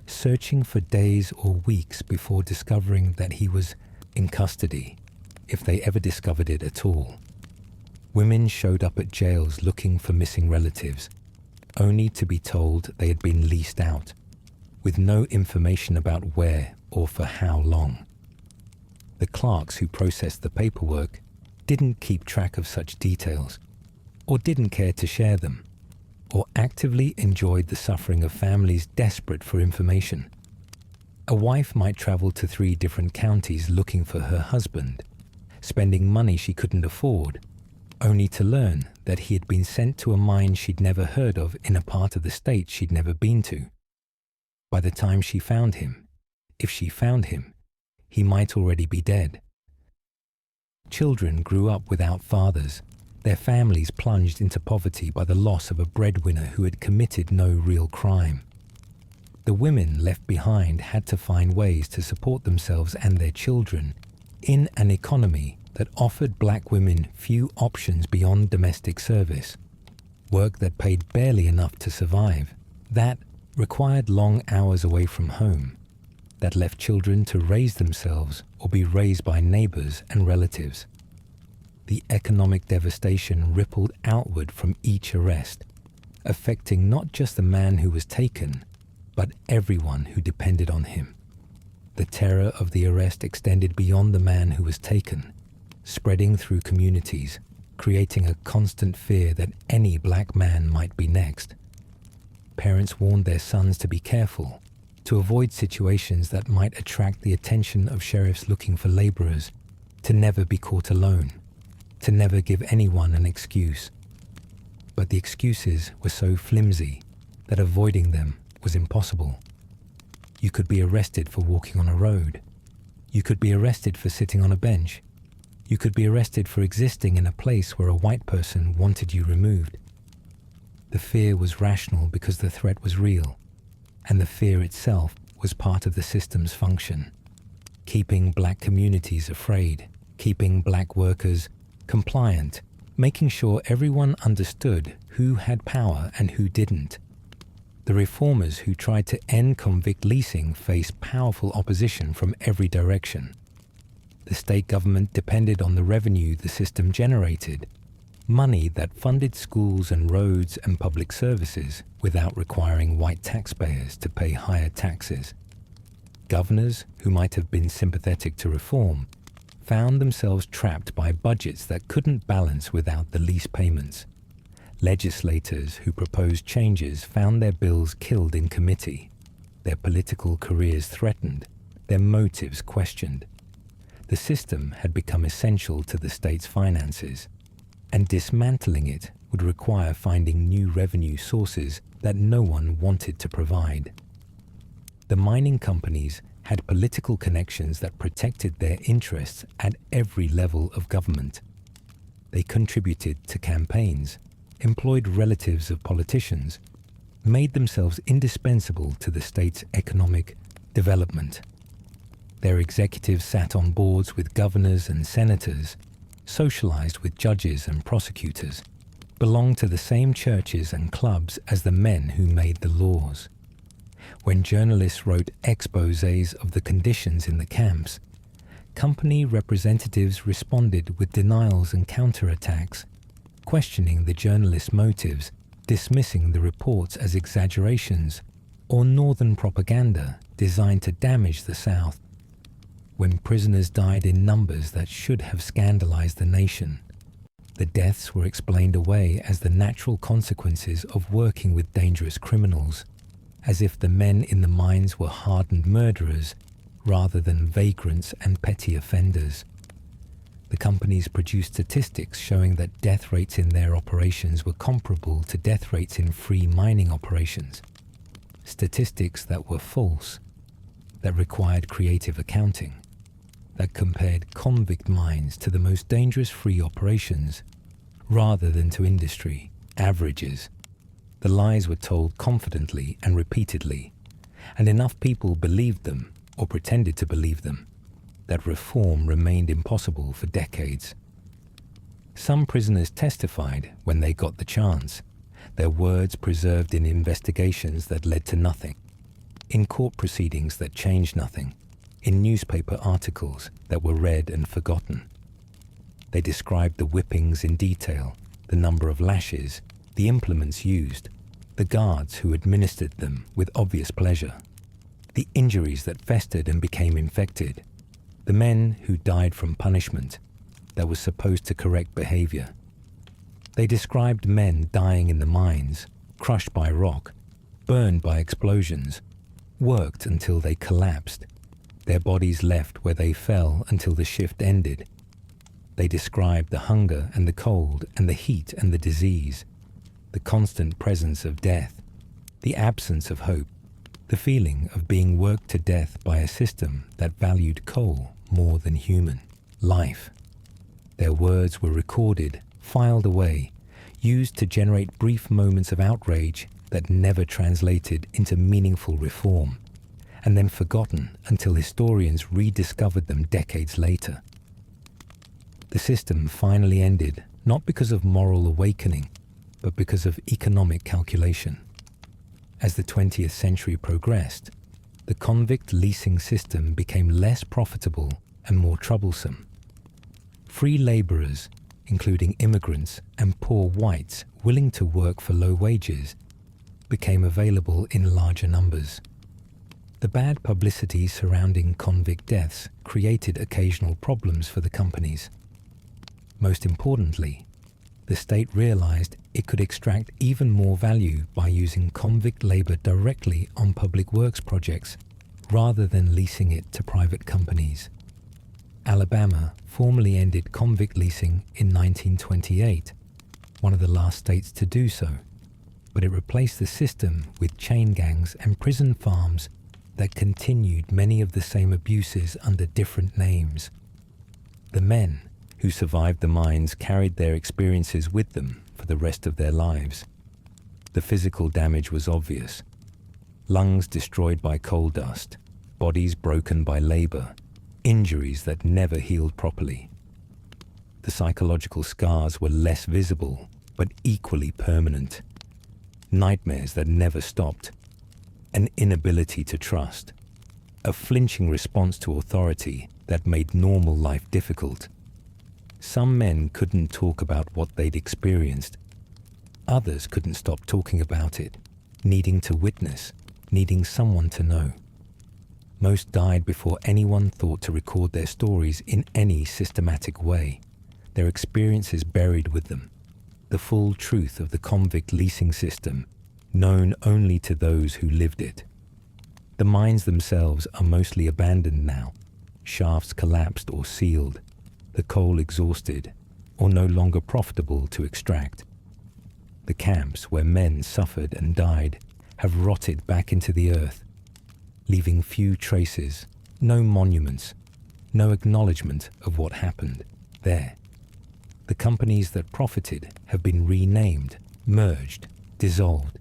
searching for days or weeks before discovering that he was in custody, if they ever discovered it at all. Women showed up at jails looking for missing relatives, only to be told they had been leased out, with no information about where or for how long. The clerks who processed the paperwork didn't keep track of such details, or didn't care to share them, or actively enjoyed the suffering of families desperate for information. A wife might travel to 3 different counties looking for her husband, spending money she couldn't afford, only to learn that he had been sent to a mine she'd never heard of in a part of the state she'd never been to. By the time she found him, if she found him, he might already be dead. Children grew up without fathers, their families plunged into poverty by the loss of a breadwinner who had committed no real crime. The women left behind had to find ways to support themselves and their children in an economy that offered black women few options beyond domestic service, work that paid barely enough to survive, that required long hours away from home, that left children to raise themselves or be raised by neighbors and relatives. The economic devastation rippled outward from each arrest, affecting not just the man who was taken, but everyone who depended on him. The terror of the arrest extended beyond the man who was taken, spreading through communities, creating a constant fear that any black man might be next. Parents warned their sons to be careful, to avoid situations that might attract the attention of sheriffs looking for laborers, to never be caught alone, to never give anyone an excuse. But the excuses were so flimsy that avoiding them was impossible. You could be arrested for walking on a road. You could be arrested for sitting on a bench. You could be arrested for existing in a place where a white person wanted you removed. The fear was rational because the threat was real, and the fear itself was part of the system's function, keeping black communities afraid, keeping black workers compliant, making sure everyone understood who had power and who didn't. The reformers who tried to end convict leasing faced powerful opposition from every direction. The state government depended on the revenue the system generated, money that funded schools and roads and public services without requiring white taxpayers to pay higher taxes. Governors, who might have been sympathetic to reform, found themselves trapped by budgets that couldn't balance without the lease payments. Legislators who proposed changes found their bills killed in committee, their political careers threatened, their motives questioned. The system had become essential to the state's finances, and dismantling it would require finding new revenue sources that no one wanted to provide. The mining companies had political connections that protected their interests at every level of government. They contributed to campaigns, employed relatives of politicians, made themselves indispensable to the state's economic development. Their executives sat on boards with governors and senators, socialized with judges and prosecutors, belonged to the same churches and clubs as the men who made the laws. When journalists wrote exposés of the conditions in the camps, company representatives responded with denials and counterattacks, questioning the journalists' motives, dismissing the reports as exaggerations or northern propaganda designed to damage the South. When prisoners died in numbers that should have scandalized the nation, the deaths were explained away as the natural consequences of working with dangerous criminals, as if the men in the mines were hardened murderers rather than vagrants and petty offenders. The companies produced statistics showing that death rates in their operations were comparable to death rates in free mining operations. Statistics that were false, that required creative accounting, that compared convict mines to the most dangerous free operations rather than to industry averages. The lies were told confidently and repeatedly, and enough people believed them or pretended to believe them that reform remained impossible for decades. Some prisoners testified when they got the chance, their words preserved in investigations that led to nothing, in court proceedings that changed nothing, in newspaper articles that were read and forgotten. They described the whippings in detail, the number of lashes, the implements used, the guards who administered them with obvious pleasure, the injuries that festered and became infected, the men who died from punishment that was supposed to correct behavior. They described men dying in the mines, crushed by rock, burned by explosions, worked until they collapsed, their bodies left where they fell until the shift ended. They described the hunger and the cold and the heat and the disease, the constant presence of death, the absence of hope, the feeling of being worked to death by a system that valued coal more than human life. Their words were recorded, filed away, used to generate brief moments of outrage that never translated into meaningful reform, and then forgotten until historians rediscovered them decades later. The system finally ended not because of moral awakening, but because of economic calculation. As the 20th century progressed, the convict leasing system became less profitable and more troublesome. Free laborers, including immigrants and poor whites willing to work for low wages, became available in larger numbers. The bad publicity surrounding convict deaths created occasional problems for the companies. Most importantly, the state realized it could extract even more value by using convict labor directly on public works projects rather than leasing it to private companies. Alabama formally ended convict leasing in 1928, one of the last states to do so, but it replaced the system with chain gangs and prison farms that continued many of the same abuses under different names. The men who survived the mines carried their experiences with them for the rest of their lives. The physical damage was obvious. Lungs destroyed by coal dust, bodies broken by labor, injuries that never healed properly. The psychological scars were less visible, but equally permanent. Nightmares that never stopped, an inability to trust, a flinching response to authority that made normal life difficult. Some men couldn't talk about what they'd experienced. Others couldn't stop talking about it, needing to witness, needing someone to know. Most died before anyone thought to record their stories in any systematic way, their experiences buried with them, the full truth of the convict leasing system, known only to those who lived it. The mines themselves are mostly abandoned now, shafts collapsed or sealed, the coal exhausted or no longer profitable to extract. The camps where men suffered and died have rotted back into the earth, leaving few traces, no monuments, no acknowledgement of what happened there. The companies that profited have been renamed, merged, dissolved,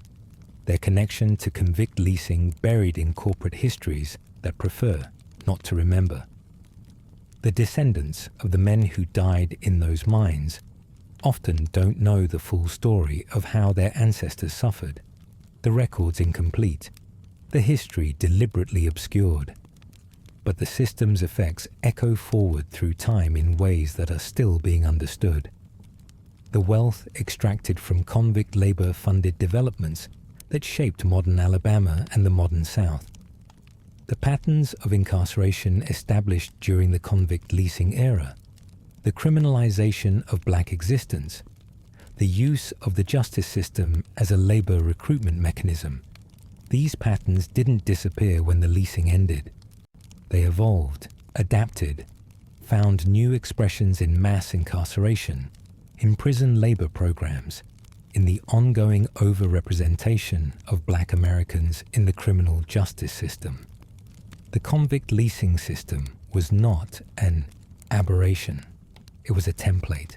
their connection to convict leasing buried in corporate histories that prefer not to remember. The descendants of the men who died in those mines often don't know the full story of how their ancestors suffered, the records incomplete, the history deliberately obscured. But the system's effects echo forward through time in ways that are still being understood. The wealth extracted from convict labor-funded developments that shaped modern Alabama and the modern South. The patterns of incarceration established during the convict leasing era, the criminalization of black existence, the use of the justice system as a labor recruitment mechanism. These patterns didn't disappear when the leasing ended. They evolved, adapted, found new expressions in mass incarceration, in prison labor programs, in the ongoing overrepresentation of black Americans in the criminal justice system. The convict leasing system was not an aberration. It was a template.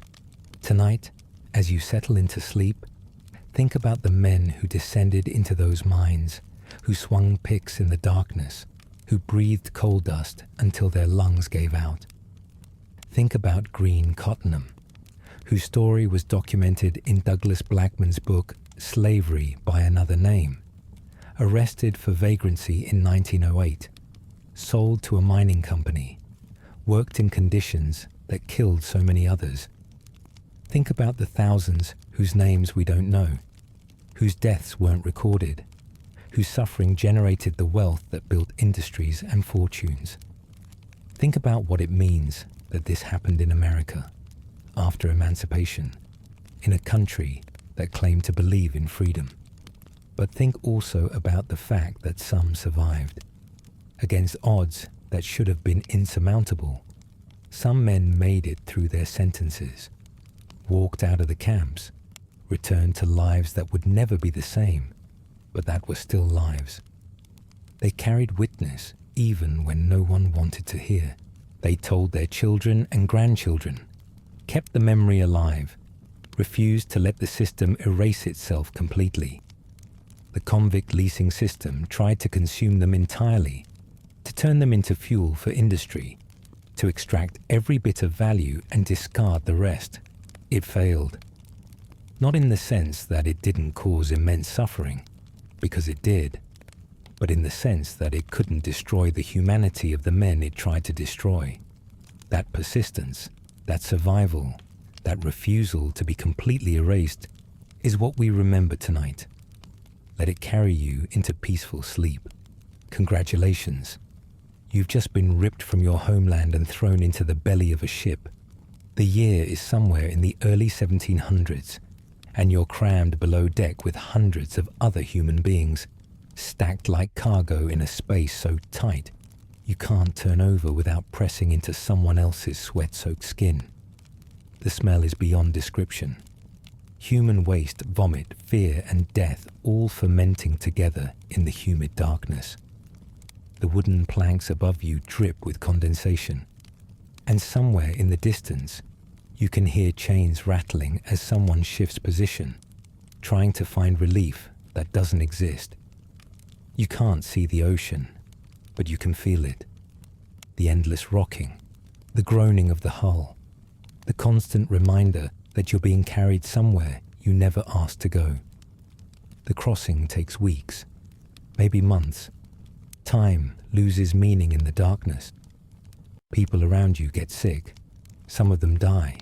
Tonight, as you settle into sleep, think about the men who descended into those mines, who swung picks in the darkness, who breathed coal dust until their lungs gave out. Think about Green Cottenham, whose story was documented in Douglas Blackman's book Slavery by Another Name. Arrested for vagrancy in 1908, sold to a mining company, worked in conditions that killed so many others. Think about the thousands whose names we don't know, whose deaths weren't recorded, whose suffering generated the wealth that built industries and fortunes. Think about what it means that this happened in America, after emancipation, in a country that claimed to believe in freedom. But think also about the fact that some survived. Against odds that should have been insurmountable, some men made it through their sentences, walked out of the camps, returned to lives that would never be the same, but that were still lives. They carried witness even when no one wanted to hear. They told their children and grandchildren, kept the memory alive, refused to let the system erase itself completely. The convict leasing system tried to consume them entirely, to turn them into fuel for industry, to extract every bit of value and discard the rest. It failed. Not in the sense that it didn't cause immense suffering, because it did, but in the sense that it couldn't destroy the humanity of the men it tried to destroy. That persistence, that survival, that refusal to be completely erased is what we remember tonight. Let it carry you into peaceful sleep. Congratulations. You've just been ripped from your homeland and thrown into the belly of a ship. The year is somewhere in the early 1700s, and you're crammed below deck with hundreds of other human beings, stacked like cargo in a space so tight you can't turn over without pressing into someone else's sweat-soaked skin. The smell is beyond description. Human waste, vomit, fear, and death all fermenting together in the humid darkness. The wooden planks above you drip with condensation, and somewhere in the distance, you can hear chains rattling as someone shifts position, trying to find relief that doesn't exist. You can't see the ocean, but you can feel it. The endless rocking, the groaning of the hull, the constant reminder that you're being carried somewhere you never asked to go. The crossing takes weeks, maybe months. Time loses meaning in the darkness. People around you get sick. Some of them die.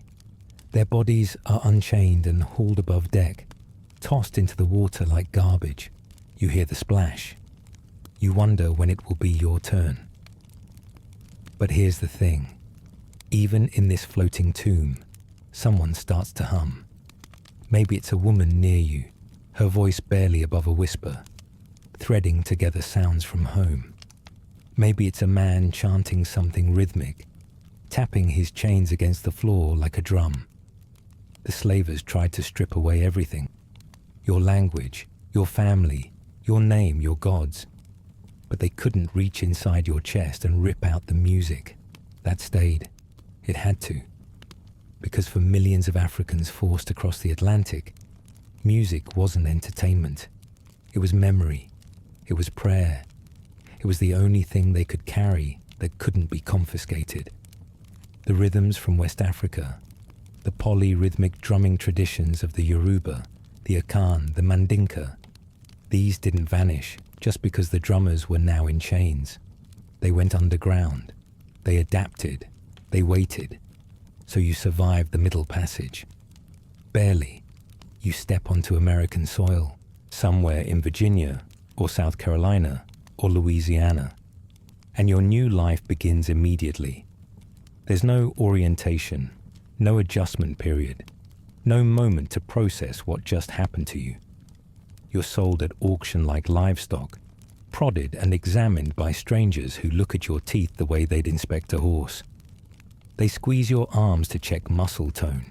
Their bodies are unchained and hauled above deck, tossed into the water like garbage. You hear the splash. You wonder when it will be your turn. But here's the thing. Even in this floating tomb, someone starts to hum. Maybe it's a woman near you, her voice barely above a whisper, threading together sounds from home. Maybe it's a man chanting something rhythmic, tapping his chains against the floor like a drum. The slavers tried to strip away everything. Your language, your family, your name, your gods. But they couldn't reach inside your chest and rip out the music. That stayed. It had to. Because for millions of Africans forced across the Atlantic, music wasn't entertainment. It was memory. It was prayer. It was the only thing they could carry that couldn't be confiscated. The rhythms from West Africa, the polyrhythmic drumming traditions of the Yoruba, the Akan, the Mandinka, these didn't vanish just because the drummers were now in chains. They went underground. They adapted. They waited. So you survived the Middle Passage. Barely. You step onto American soil, somewhere in Virginia, or South Carolina, or Louisiana, and your new life begins immediately. There's no orientation, no adjustment period, no moment to process what just happened to you. You're sold at auction like livestock, prodded and examined by strangers who look at your teeth the way they'd inspect a horse. They squeeze your arms to check muscle tone.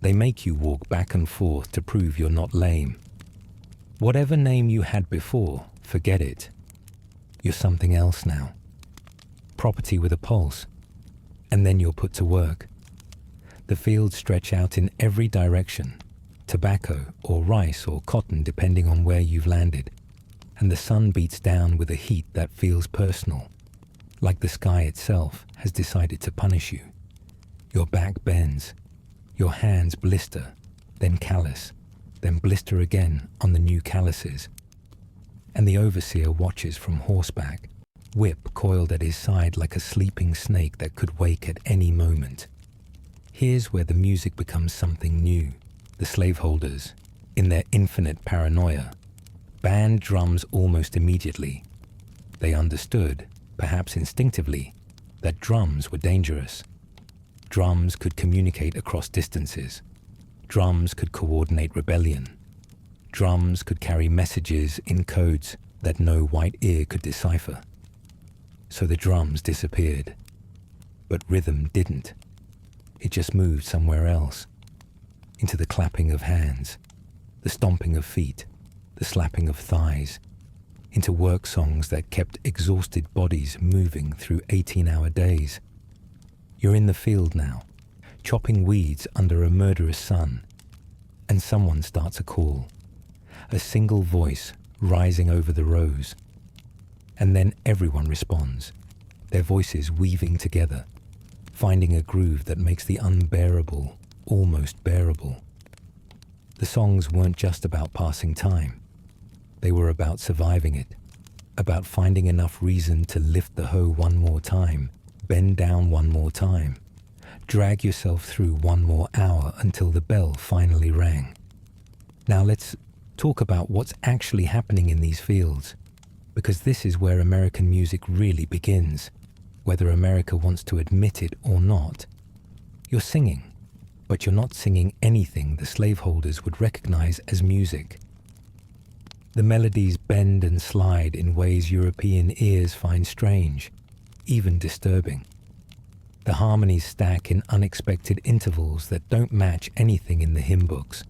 They make you walk back and forth to prove you're not lame. Whatever name you had before, forget it. You're something else now. Property with a pulse. And then you're put to work. The fields stretch out in every direction. Tobacco or rice or cotton depending on where you've landed. And the sun beats down with a heat that feels personal. Like the sky itself has decided to punish you. Your back bends. Your hands blister, then callous, then blister again on the new calluses. And the overseer watches from horseback, whip coiled at his side like a sleeping snake that could wake at any moment. Here's where the music becomes something new. The slaveholders, in their infinite paranoia, banned drums almost immediately. They understood, perhaps instinctively, that drums were dangerous. Drums could communicate across distances. Drums could coordinate rebellion. Drums could carry messages in codes that no white ear could decipher. So the drums disappeared. But rhythm didn't. It just moved somewhere else. Into the clapping of hands, the stomping of feet, the slapping of thighs, into work songs that kept exhausted bodies moving through 18-hour days. You're in the field now, chopping weeds under a murderous sun, and someone starts a call, a single voice rising over the rows. And then everyone responds, their voices weaving together, finding a groove that makes the unbearable almost bearable. The songs weren't just about passing time. They were about surviving it, about finding enough reason to lift the hoe one more time, bend down one more time, drag yourself through one more hour until the bell finally rang. Now let's talk about what's actually happening in these fields, because this is where American music really begins, whether America wants to admit it or not. You're singing, but you're not singing anything the slaveholders would recognize as music. The melodies bend and slide in ways European ears find strange, even disturbing. The harmonies stack in unexpected intervals that don't match anything in the hymn books.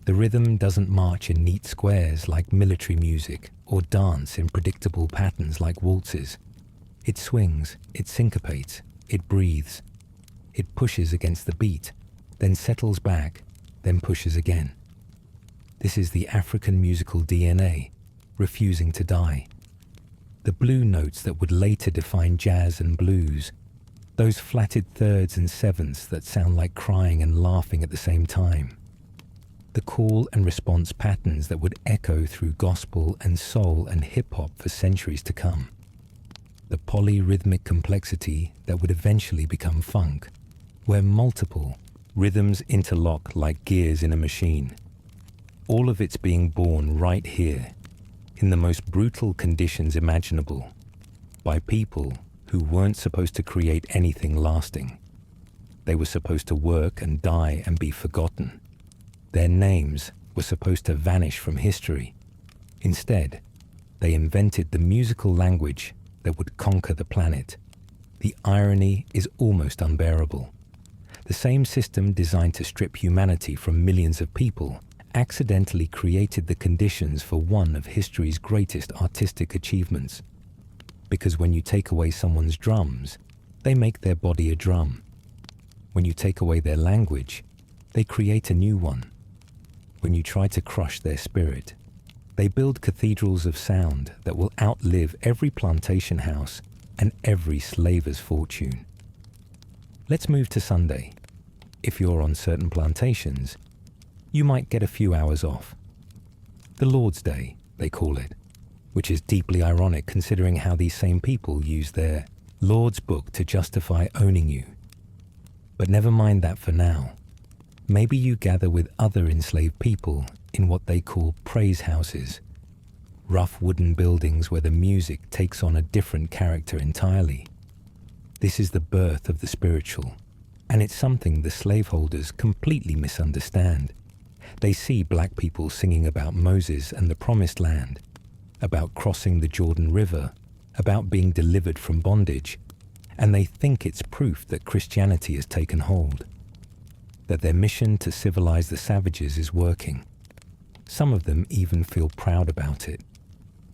The rhythm doesn't march in neat squares like military music or dance in predictable patterns like waltzes. It swings, it syncopates, it breathes. It pushes against the beat, then settles back, then pushes again. This is the African musical DNA, refusing to die. The blue notes that would later define jazz and blues, those flatted thirds and sevenths that sound like crying and laughing at the same time. The call and response patterns that would echo through gospel and soul and hip-hop for centuries to come. The polyrhythmic complexity that would eventually become funk, where multiple rhythms interlock like gears in a machine. All of it's being born right here, in the most brutal conditions imaginable, by people who weren't supposed to create anything lasting. They were supposed to work and die and be forgotten. Their names were supposed to vanish from history. Instead, they invented the musical language that would conquer the planet. The irony is almost unbearable. The same system designed to strip humanity from millions of people accidentally created the conditions for one of history's greatest artistic achievements. Because when you take away someone's drums, they make their body a drum. When you take away their language, they create a new one. When you try to crush their spirit, they build cathedrals of sound that will outlive every plantation house and every slaver's fortune. Let's move to Sunday. If you're on certain plantations, you might get a few hours off. The Lord's Day, they call it, which is deeply ironic considering how these same people use their Lord's Book to justify owning you. But never mind that for now. Maybe you gather with other enslaved people in what they call praise houses, rough wooden buildings where the music takes on a different character entirely. This is the birth of the spiritual, and it's something the slaveholders completely misunderstand. They see black people singing about Moses and the Promised Land, about crossing the Jordan River, about being delivered from bondage, and they think it's proof that Christianity has taken hold, that their mission to civilize the savages is working. Some of them even feel proud about it.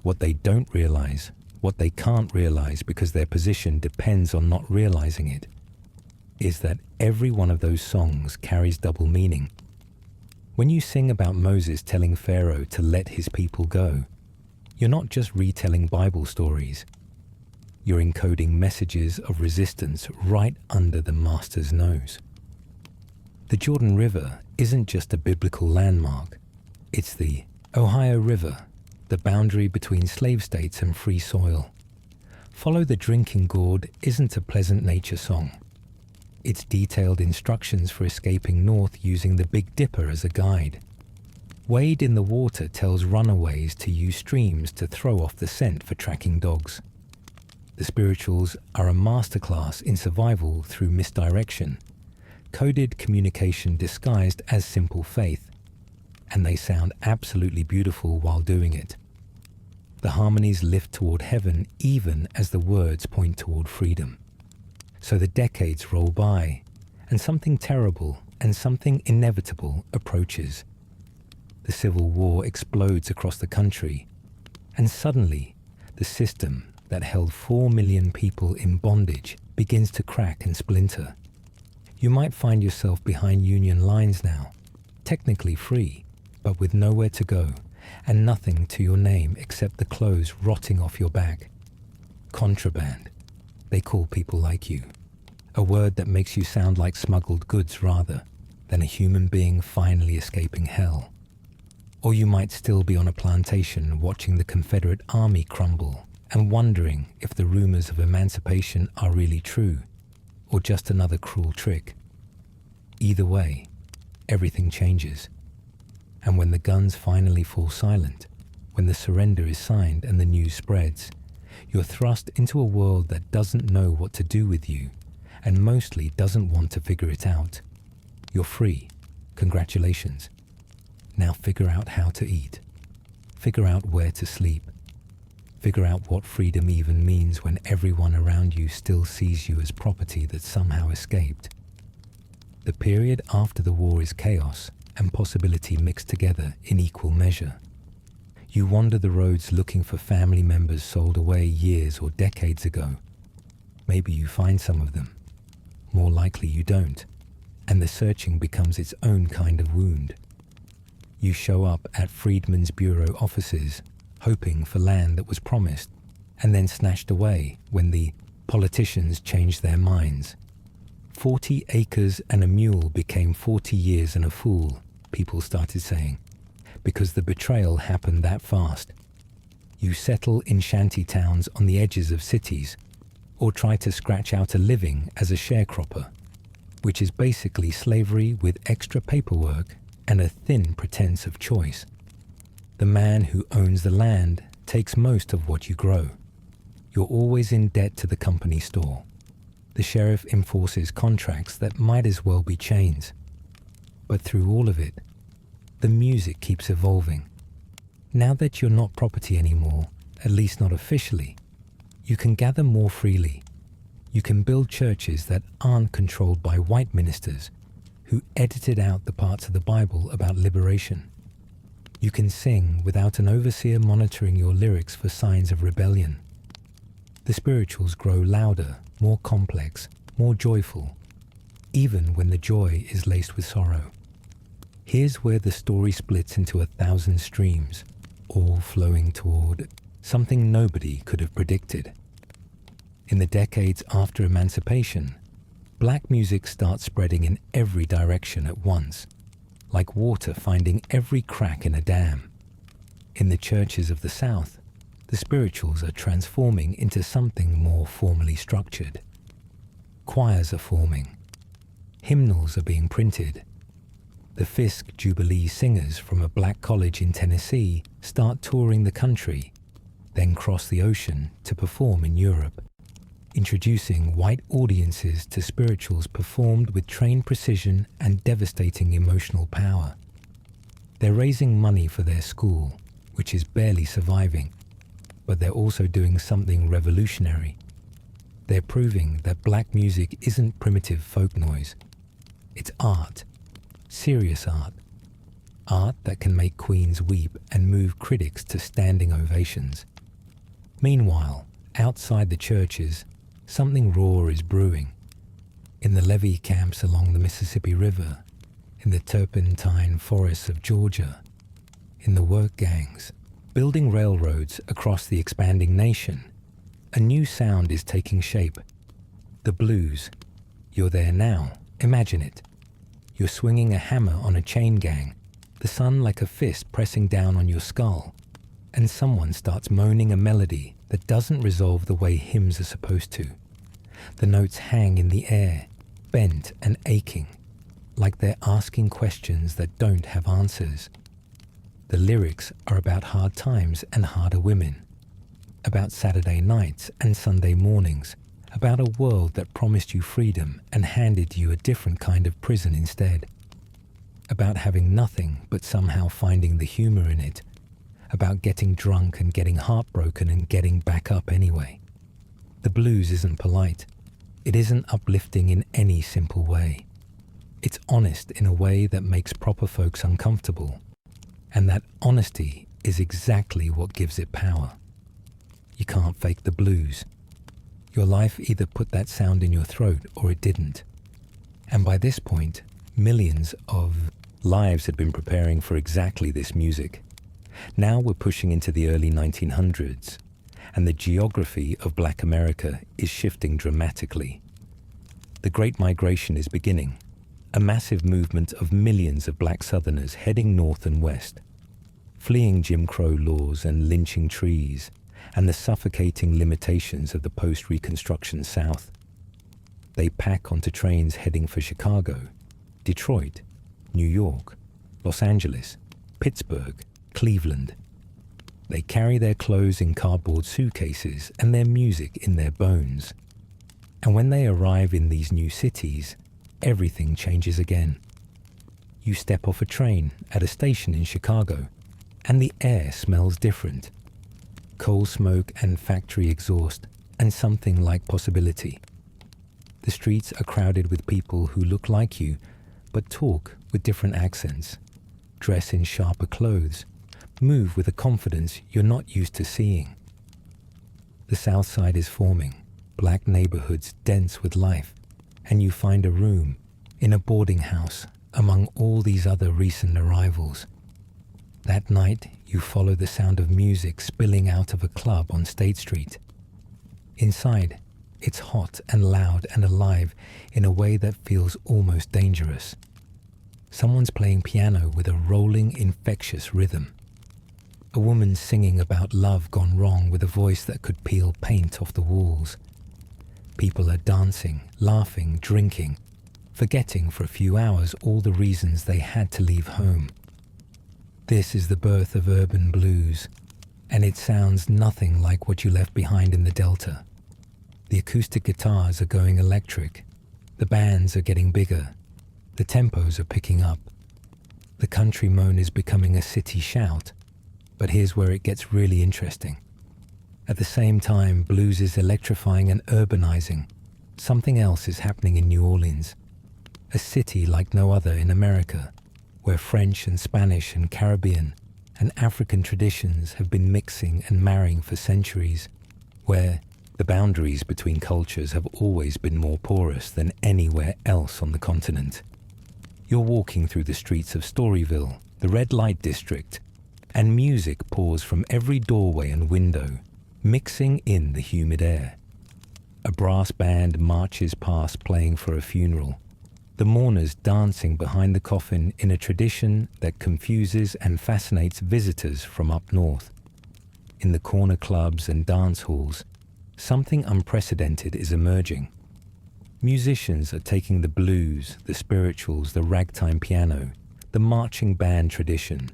What they don't realize, what they can't realize because their position depends on not realizing it, is that every one of those songs carries double meaning. When you sing about Moses telling Pharaoh to let his people go, you're not just retelling Bible stories. You're encoding messages of resistance right under the master's nose. The Jordan River isn't just a biblical landmark. It's the Ohio River, the boundary between slave states and free soil. Follow the Drinking Gourd isn't a pleasant nature song. It's detailed instructions for escaping north using the Big Dipper as a guide. Wade in the Water tells runaways to use streams to throw off the scent for tracking dogs. The spirituals are a masterclass in survival through misdirection, coded communication disguised as simple faith, and they sound absolutely beautiful while doing it. The harmonies lift toward heaven even as the words point toward freedom. So the decades roll by, and something terrible and something inevitable approaches. The Civil War explodes across the country, and suddenly the system that held 4 million people in bondage begins to crack and splinter. You might find yourself behind Union lines now, technically free, but with nowhere to go, and nothing to your name except the clothes rotting off your back. Contraband, they call people like you. A word that makes you sound like smuggled goods rather than a human being finally escaping hell. Or you might still be on a plantation watching the Confederate Army crumble and wondering if the rumors of emancipation are really true or just another cruel trick. Either way, everything changes. And when the guns finally fall silent, when the surrender is signed and the news spreads, you're thrust into a world that doesn't know what to do with you and mostly doesn't want to figure it out. You're free. Congratulations. Now figure out how to eat. Figure out where to sleep. Figure out what freedom even means when everyone around you still sees you as property that somehow escaped. The period after the war is chaos and possibility mixed together in equal measure. You wander the roads looking for family members sold away years or decades ago. Maybe you find some of them. More likely you don't, and the searching becomes its own kind of wound. You show up at Freedmen's Bureau offices, hoping for land that was promised, and then snatched away when the politicians changed their minds. 40 acres and a mule became 40 years and a fool, people started saying, because the betrayal happened that fast. You settle in shanty towns on the edges of cities, or try to scratch out a living as a sharecropper, which is basically slavery with extra paperwork and a thin pretense of choice. The man who owns the land takes most of what you grow. You're always in debt to the company store. The sheriff enforces contracts that might as well be chains. But through all of it, the music keeps evolving. Now that you're not property anymore, at least not officially, you can gather more freely. You can build churches that aren't controlled by white ministers who edited out the parts of the Bible about liberation. You can sing without an overseer monitoring your lyrics for signs of rebellion. The spirituals grow louder, more complex, more joyful, even when the joy is laced with sorrow. Here's where the story splits into 1,000 streams, all flowing toward something nobody could have predicted. In the decades after emancipation, black music starts spreading in every direction at once, like water finding every crack in a dam. In the churches of the South, the spirituals are transforming into something more formally structured. Choirs are forming. Hymnals are being printed. The Fisk Jubilee singers from a black college in Tennessee start touring the country, then cross the ocean to perform in Europe, introducing white audiences to spirituals performed with trained precision and devastating emotional power. They're raising money for their school, which is barely surviving, but they're also doing something revolutionary. They're proving that black music isn't primitive folk noise. It's art. Serious art. Art that can make queens weep and move critics to standing ovations. Meanwhile, outside the churches, something raw is brewing. In the levee camps along the Mississippi River, in the turpentine forests of Georgia, in the work gangs, building railroads across the expanding nation, a new sound is taking shape. The blues. You're there now. Imagine it. You're swinging a hammer on a chain gang, the sun like a fist pressing down on your skull, and someone starts moaning a melody that doesn't resolve the way hymns are supposed to. The notes hang in the air, bent and aching, like they're asking questions that don't have answers. The lyrics are about hard times and harder women, about Saturday nights and Sunday mornings, about a world that promised you freedom and handed you a different kind of prison instead, about having nothing but somehow finding the humor in it, about getting drunk and getting heartbroken and getting back up anyway. The blues isn't polite. It isn't uplifting in any simple way. It's honest in a way that makes proper folks uncomfortable, and that honesty is exactly what gives it power. You can't fake the blues. Your life either put that sound in your throat or it didn't. And by this point, millions of lives had been preparing for exactly this music. Now we're pushing into the early 1900s, and the geography of Black America is shifting dramatically. The Great Migration is beginning, a massive movement of millions of black Southerners heading north and west, fleeing Jim Crow laws and lynching trees and the suffocating limitations of the post-Reconstruction South. They pack onto trains heading for Chicago, Detroit, New York, Los Angeles, Pittsburgh, Cleveland. They carry their clothes in cardboard suitcases and their music in their bones. And when they arrive in these new cities, everything changes again. You step off a train at a station in Chicago, and the air smells different. Coal smoke and factory exhaust, and something like possibility. The streets are crowded with people who look like you, but talk with different accents, dress in sharper clothes, move with a confidence you're not used to seeing. The South Side is forming, black neighborhoods dense with life, and you find a room in a boarding house among all these other recent arrivals. That night, you follow the sound of music spilling out of a club on State Street. Inside, it's hot and loud and alive in a way that feels almost dangerous. Someone's playing piano with a rolling, infectious rhythm. A woman singing about love gone wrong with a voice that could peel paint off the walls. People are dancing, laughing, drinking, forgetting for a few hours all the reasons they had to leave home. This is the birth of urban blues, and it sounds nothing like what you left behind in the Delta. The acoustic guitars are going electric, the bands are getting bigger, the tempos are picking up. The country moan is becoming a city shout, but here's where it gets really interesting. At the same time, blues is electrifying and urbanizing. Something else is happening in New Orleans, a city like no other in America, where French and Spanish and Caribbean and African traditions have been mixing and marrying for centuries, where the boundaries between cultures have always been more porous than anywhere else on the continent. You're walking through the streets of Storyville, the red light district, and music pours from every doorway and window, mixing in the humid air. A brass band marches past playing for a funeral, the mourners dancing behind the coffin in a tradition that confuses and fascinates visitors from up north. In the corner clubs and dance halls, something unprecedented is emerging. Musicians are taking the blues, the spirituals, the ragtime piano, the marching band tradition,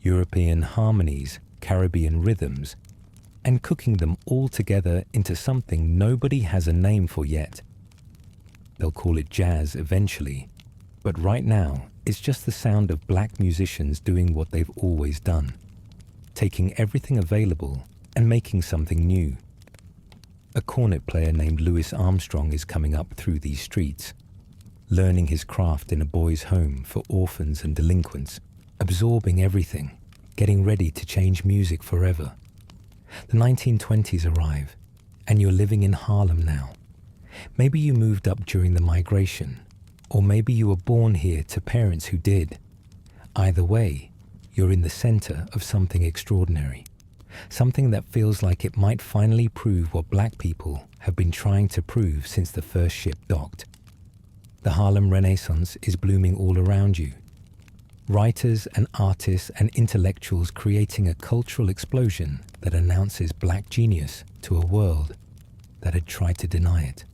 European harmonies, Caribbean rhythms, and cooking them all together into something nobody has a name for yet. They'll call it jazz eventually, but right now it's just the sound of black musicians doing what they've always done, taking everything available and making something new. A cornet player named Louis Armstrong is coming up through these streets, learning his craft in a boys' home for orphans and delinquents, absorbing everything, getting ready to change music forever. The 1920s arrive, and you're living in Harlem now. Maybe you moved up during the migration, or maybe you were born here to parents who did. Either way, you're in the center of something extraordinary. Something that feels like it might finally prove what black people have been trying to prove since the first ship docked. The Harlem Renaissance is blooming all around you. Writers and artists and intellectuals creating a cultural explosion that announces black genius to a world that had tried to deny it.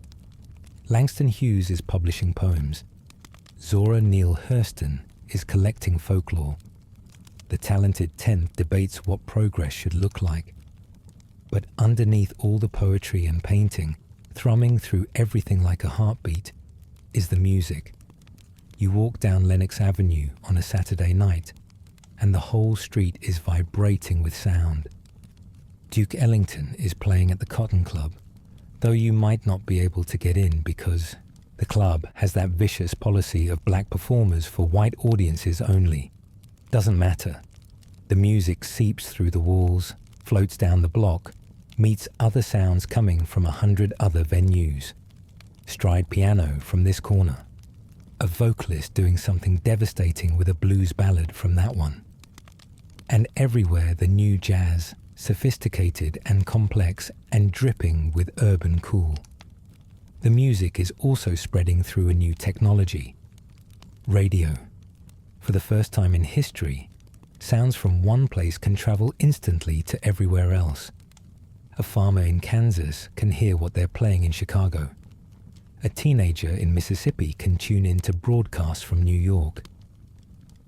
Langston Hughes is publishing poems. Zora Neale Hurston is collecting folklore. The talented 10th debates what progress should look like. But underneath all the poetry and painting, thrumming through everything like a heartbeat, is the music. You walk down Lenox Avenue on a Saturday night, and the whole street is vibrating with sound. Duke Ellington is playing at the Cotton Club, though you might not be able to get in because the club has that vicious policy of black performers for white audiences only. Doesn't matter. The music seeps through the walls, floats down the block, meets other sounds coming from 100 other venues. Stride piano from this corner. A vocalist doing something devastating with a blues ballad from that one. And everywhere the new jazz, sophisticated and complex and dripping with urban cool. The music is also spreading through a new technology. Radio. For the first time in history, sounds from one place can travel instantly to everywhere else. A farmer in Kansas can hear what they're playing in Chicago. A teenager in Mississippi can tune in to broadcasts from New York.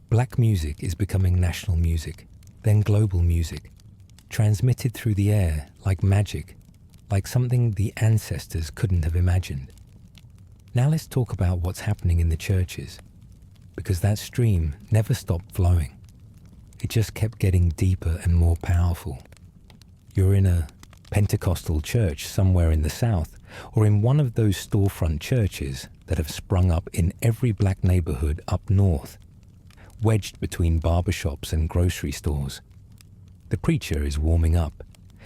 Black music is becoming national music, then global music, transmitted through the air like magic, like something the ancestors couldn't have imagined. Now let's talk about what's happening in the churches, because that stream never stopped flowing. It just kept getting deeper and more powerful. You're in a Pentecostal church somewhere in the South, or in one of those storefront churches that have sprung up in every black neighborhood up north, wedged between barbershops and grocery stores. The preacher is warming up,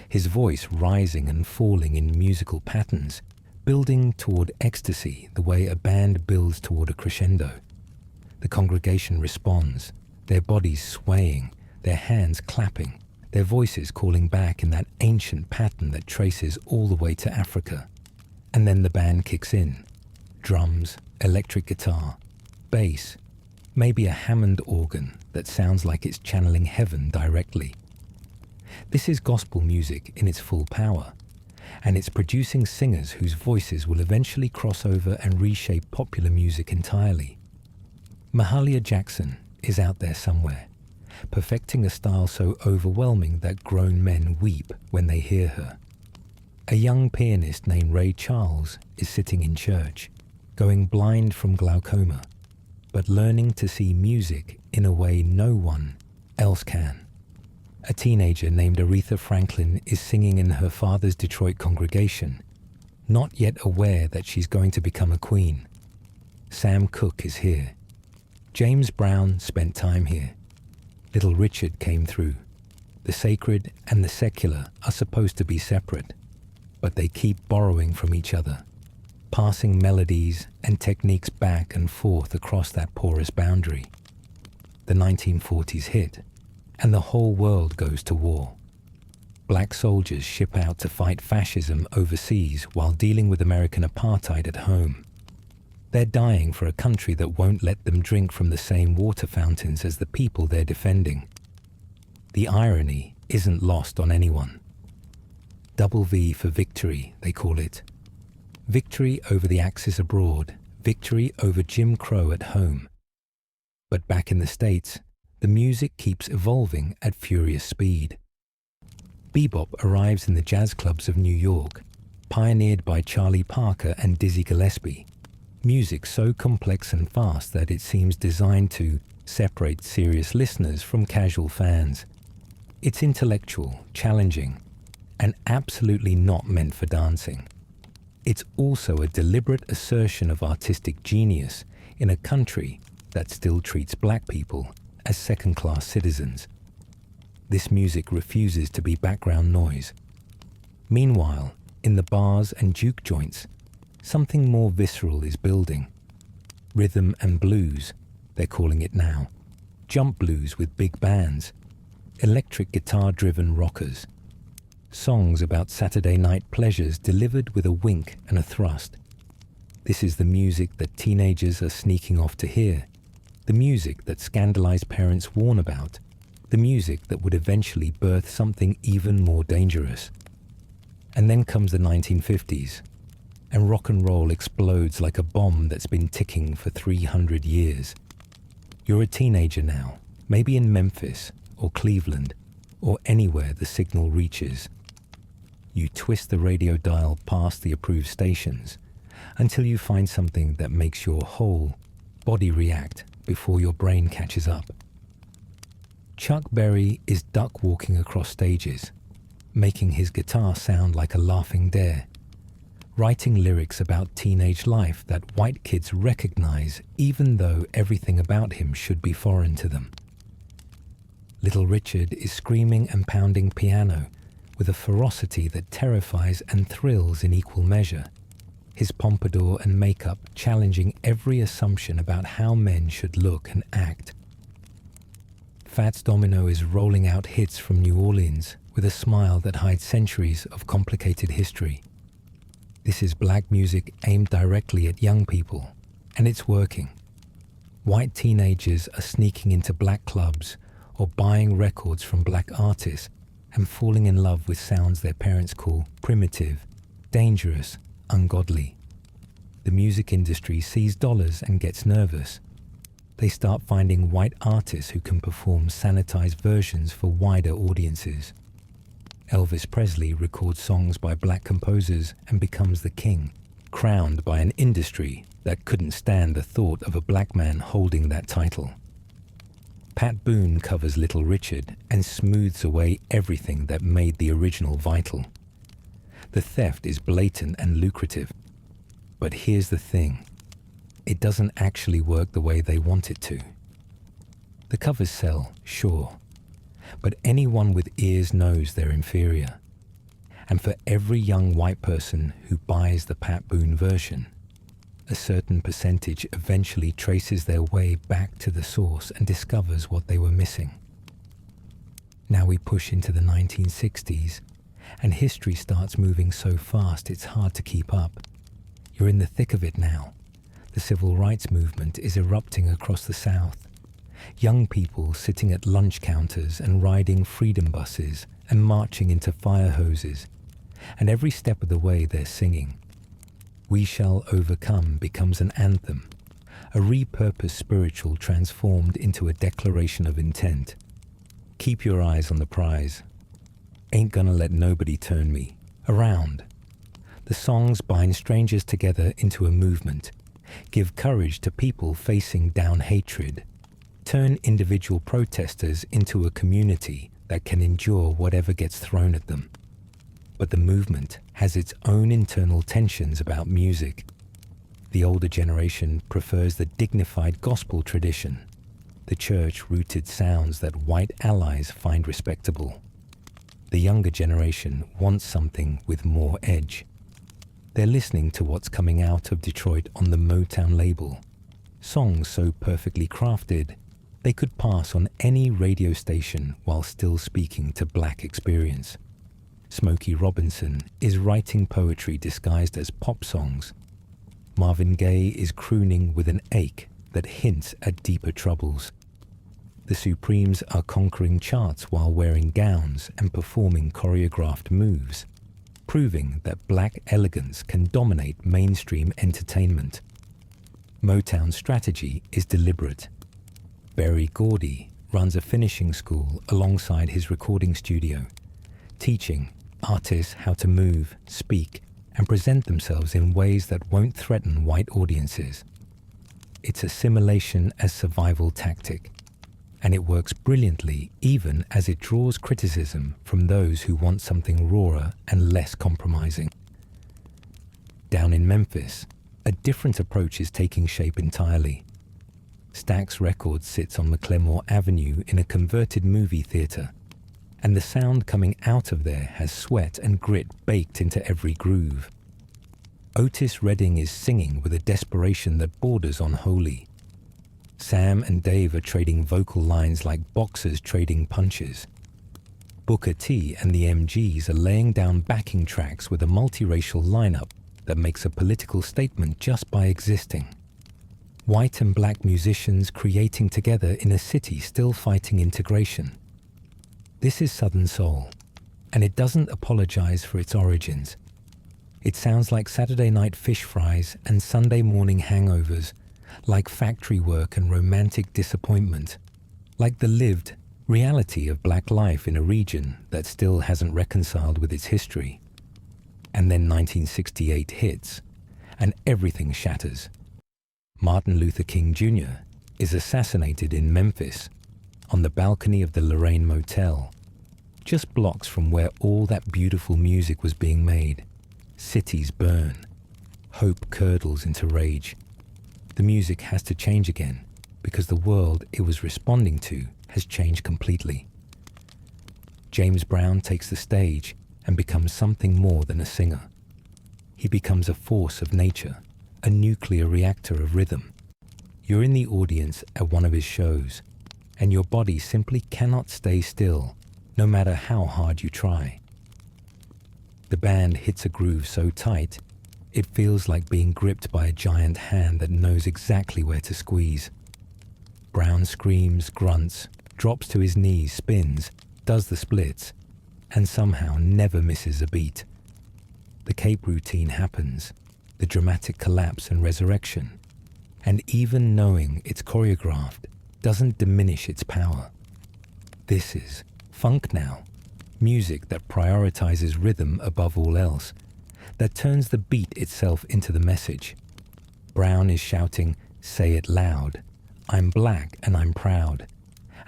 his voice rising and falling in musical patterns, building toward ecstasy the way a band builds toward a crescendo. The congregation responds, their bodies swaying, their hands clapping, their voices calling back in that ancient pattern that traces all the way to Africa. And then the band kicks in. Drums, electric guitar, bass, maybe a Hammond organ that sounds like it's channeling heaven directly. This is gospel music in its full power, and it's producing singers whose voices will eventually cross over and reshape popular music entirely. Mahalia Jackson is out there somewhere, perfecting a style so overwhelming that grown men weep when they hear her. A young pianist named Ray Charles is sitting in church, going blind from glaucoma, but learning to see music in a way no one else can. A teenager named Aretha Franklin is singing in her father's Detroit congregation, not yet aware that she's going to become a queen. Sam Cooke is here. James Brown spent time here. Little Richard came through. The sacred and the secular are supposed to be separate, but they keep borrowing from each other, passing melodies and techniques back and forth across that porous boundary. The 1940s hit, and the whole world goes to war. Black soldiers ship out to fight fascism overseas while dealing with American apartheid at home. They're dying for a country that won't let them drink from the same water fountains as the people they're defending. The irony isn't lost on anyone. Double V for victory, they call it. Victory over the Axis abroad, victory over Jim Crow at home. But back in the States, the music keeps evolving at furious speed. Bebop arrives in the jazz clubs of New York, pioneered by Charlie Parker and Dizzy Gillespie. Music so complex and fast that it seems designed to separate serious listeners from casual fans. It's intellectual, challenging, and absolutely not meant for dancing. It's also a deliberate assertion of artistic genius in a country that still treats black people as second-class citizens. This music refuses to be background noise. Meanwhile, in the bars and juke joints, something more visceral is building. Rhythm and blues, they're calling it now. Jump blues with big bands. Electric guitar-driven rockers. Songs about Saturday night pleasures delivered with a wink and a thrust. This is the music that teenagers are sneaking off to hear. The music that scandalized parents warn about. The music that would eventually birth something even more dangerous. And then comes the 1950s. And rock and roll explodes like a bomb that's been ticking for 300 years. You're a teenager now, maybe in Memphis or Cleveland or anywhere the signal reaches. You twist the radio dial past the approved stations until you find something that makes your whole body react before your brain catches up. Chuck Berry is duck walking across stages, making his guitar sound like a laughing dare. Writing lyrics about teenage life that white kids recognize even though everything about him should be foreign to them. Little Richard is screaming and pounding piano with a ferocity that terrifies and thrills in equal measure, his pompadour and makeup challenging every assumption about how men should look and act. Fats Domino is rolling out hits from New Orleans with a smile that hides centuries of complicated history. This is black music aimed directly at young people, and it's working. White teenagers are sneaking into black clubs or buying records from black artists and falling in love with sounds their parents call primitive, dangerous, ungodly. The music industry sees dollars and gets nervous. They start finding white artists who can perform sanitized versions for wider audiences. Elvis Presley records songs by black composers and becomes the king, crowned by an industry that couldn't stand the thought of a black man holding that title. Pat Boone covers Little Richard and smooths away everything that made the original vital. The theft is blatant and lucrative. But here's the thing. It doesn't actually work the way they want it to. The covers sell, sure. But anyone with ears knows they're inferior. And for every young white person who buys the Pat Boone version, a certain percentage eventually traces their way back to the source and discovers what they were missing. Now we push into the 1960s, and history starts moving so fast it's hard to keep up. You're in the thick of it now. The civil rights movement is erupting across the South. Young people sitting at lunch counters and riding freedom buses and marching into fire hoses. And every step of the way they're singing. We Shall Overcome becomes an anthem, a repurposed spiritual transformed into a declaration of intent. Keep your eyes on the prize. Ain't gonna let nobody turn me around. The songs bind strangers together into a movement, give courage to people facing down hatred, turn individual protesters into a community that can endure whatever gets thrown at them. But the movement has its own internal tensions about music. The older generation prefers the dignified gospel tradition, the church-rooted sounds that white allies find respectable. The younger generation wants something with more edge. They're listening to what's coming out of Detroit on the Motown label. Songs so perfectly crafted, they could pass on any radio station while still speaking to black experience. Smokey Robinson is writing poetry disguised as pop songs. Marvin Gaye is crooning with an ache that hints at deeper troubles. The Supremes are conquering charts while wearing gowns and performing choreographed moves, proving that black elegance can dominate mainstream entertainment. Motown's strategy is deliberate. Berry Gordy runs a finishing school alongside his recording studio, teaching artists how to move, speak, and present themselves in ways that won't threaten white audiences. It's assimilation as survival tactic, and it works brilliantly even as it draws criticism from those who want something rawer and less compromising. Down in Memphis, a different approach is taking shape entirely. Stax Records sits on McLemore Avenue in a converted movie theater, and the sound coming out of there has sweat and grit baked into every groove. Otis Redding is singing with a desperation that borders on holy. Sam and Dave are trading vocal lines like boxers trading punches. Booker T and the MGs are laying down backing tracks with a multiracial lineup that makes a political statement just by existing. White and black musicians creating together in a city still fighting integration. This is Southern Soul, and it doesn't apologize for its origins. It sounds like Saturday night fish fries and Sunday morning hangovers, like factory work and romantic disappointment, like the lived reality of black life in a region that still hasn't reconciled with its history. And then 1968 hits, and everything shatters. Martin Luther King Jr. is assassinated in Memphis, on the balcony of the Lorraine Motel, just blocks from where all that beautiful music was being made. Cities burn. Hope curdles into rage. The music has to change again, because the world it was responding to has changed completely. James Brown takes the stage and becomes something more than a singer. He becomes a force of nature, a nuclear reactor of rhythm. You're in the audience at one of his shows, and your body simply cannot stay still, no matter how hard you try. The band hits a groove so tight, It feels like being gripped by a giant hand that knows exactly where to squeeze. Brown screams, grunts, drops to his knees, spins, does the splits, and somehow never misses a beat. The cape routine happens, the dramatic collapse and resurrection, and even knowing it's choreographed doesn't diminish its power. This is funk now, music that prioritizes rhythm above all else, that turns the beat itself into the message. Brown is shouting, "Say it loud, I'm black and I'm proud."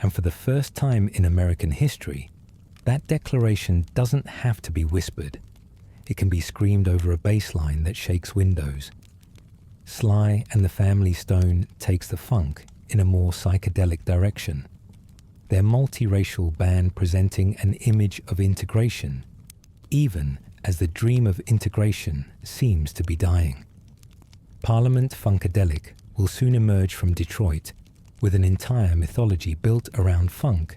And for the first time in American history, that declaration doesn't have to be whispered. It can be screamed over a bass line that shakes windows. Sly and the Family Stone takes the funk in a more psychedelic direction. Their multiracial band presenting an image of integration, even as the dream of integration seems to be dying. Parliament Funkadelic will soon emerge from Detroit with an entire mythology built around funk,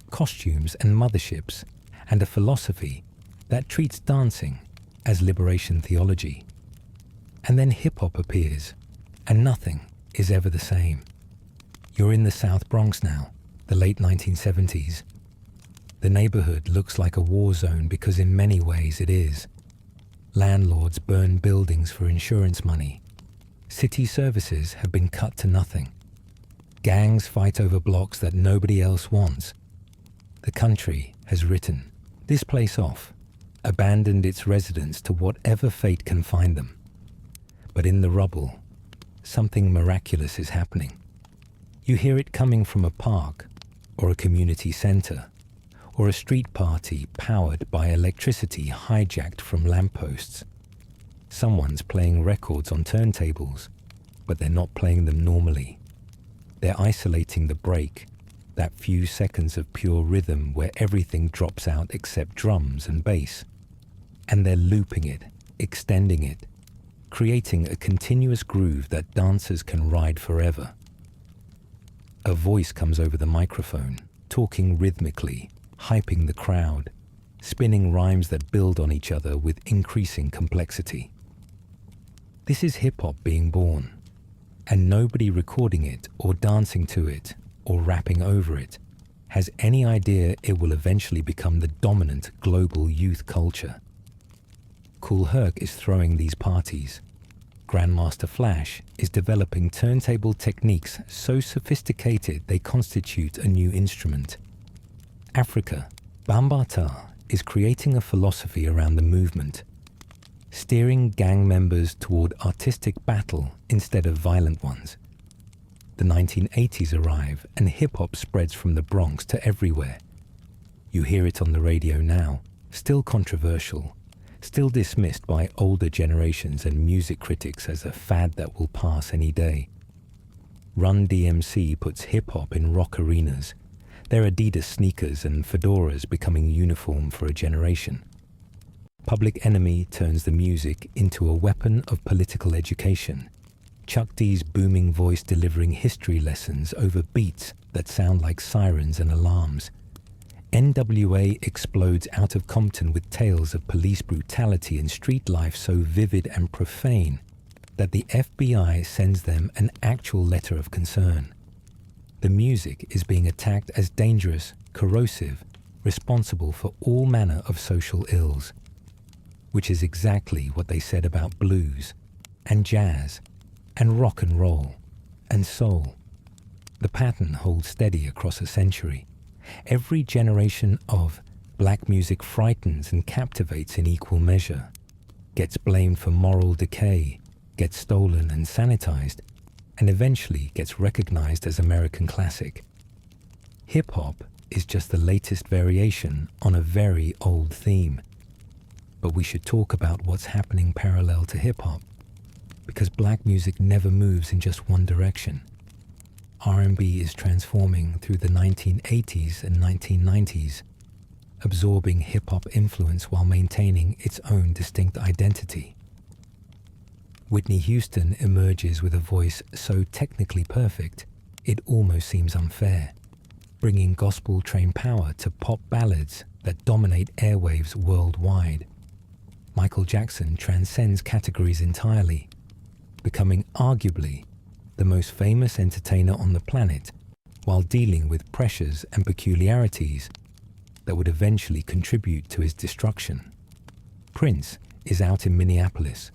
costumes and motherships, and a philosophy that treats dancing as liberation theology. And then hip-hop appears, and nothing is ever the same. You're in the South Bronx now, the late 1970s. The neighborhood looks like a war zone because in many ways it is. Landlords burn buildings for insurance money. City services have been cut to nothing. Gangs fight over blocks that nobody else wants. The country has written this place off, abandoned its residents to whatever fate can find them. But in the rubble, something miraculous is happening. You hear it coming from a park, or a community center, or a street party powered by electricity hijacked from lampposts. Someone's playing records on turntables, but they're not playing them normally. They're isolating the break, that few seconds of pure rhythm where everything drops out except drums and bass. And they're looping it, extending it, creating a continuous groove that dancers can ride forever. A voice comes over the microphone, talking rhythmically, hyping the crowd, spinning rhymes that build on each other with increasing complexity. This is hip-hop being born, and nobody recording it or dancing to it or rapping over it has any idea it will eventually become the dominant global youth culture. Kool Herc is throwing these parties. Grandmaster Flash is developing turntable techniques so sophisticated they constitute a new instrument. Africa, Bambaataa is creating a philosophy around the movement, steering gang members toward artistic battle instead of violent ones. The 1980s arrive and hip-hop spreads from the Bronx to everywhere. You hear it on the radio now, still controversial, still dismissed by older generations and music critics as a fad that will pass any day. Run DMC puts hip-hop in rock arenas, their Adidas sneakers and fedoras becoming uniform for a generation. Public Enemy turns the music into a weapon of political education. Chuck D's booming voice delivering history lessons over beats that sound like sirens and alarms. NWA explodes out of Compton with tales of police brutality and street life so vivid and profane that the FBI sends them an actual letter of concern. The music is being attacked as dangerous, corrosive, responsible for all manner of social ills, which is exactly what they said about blues and jazz and rock and roll and soul. The pattern holds steady across a century. Every generation of black music frightens and captivates in equal measure, gets blamed for moral decay, gets stolen and sanitized, and eventually gets recognized as American classic. Hip-hop is just the latest variation on a very old theme. But we should talk about what's happening parallel to hip-hop, because black music never moves in just one direction. R&B is transforming through the 1980s and 1990s, absorbing hip-hop influence while maintaining its own distinct identity. Whitney Houston emerges with a voice so technically perfect, it almost seems unfair, bringing gospel train power to pop ballads that dominate airwaves worldwide. Michael Jackson transcends categories entirely, becoming arguably the most famous entertainer on the planet while dealing with pressures and peculiarities that would eventually contribute to his destruction. Prince is out in Minneapolis,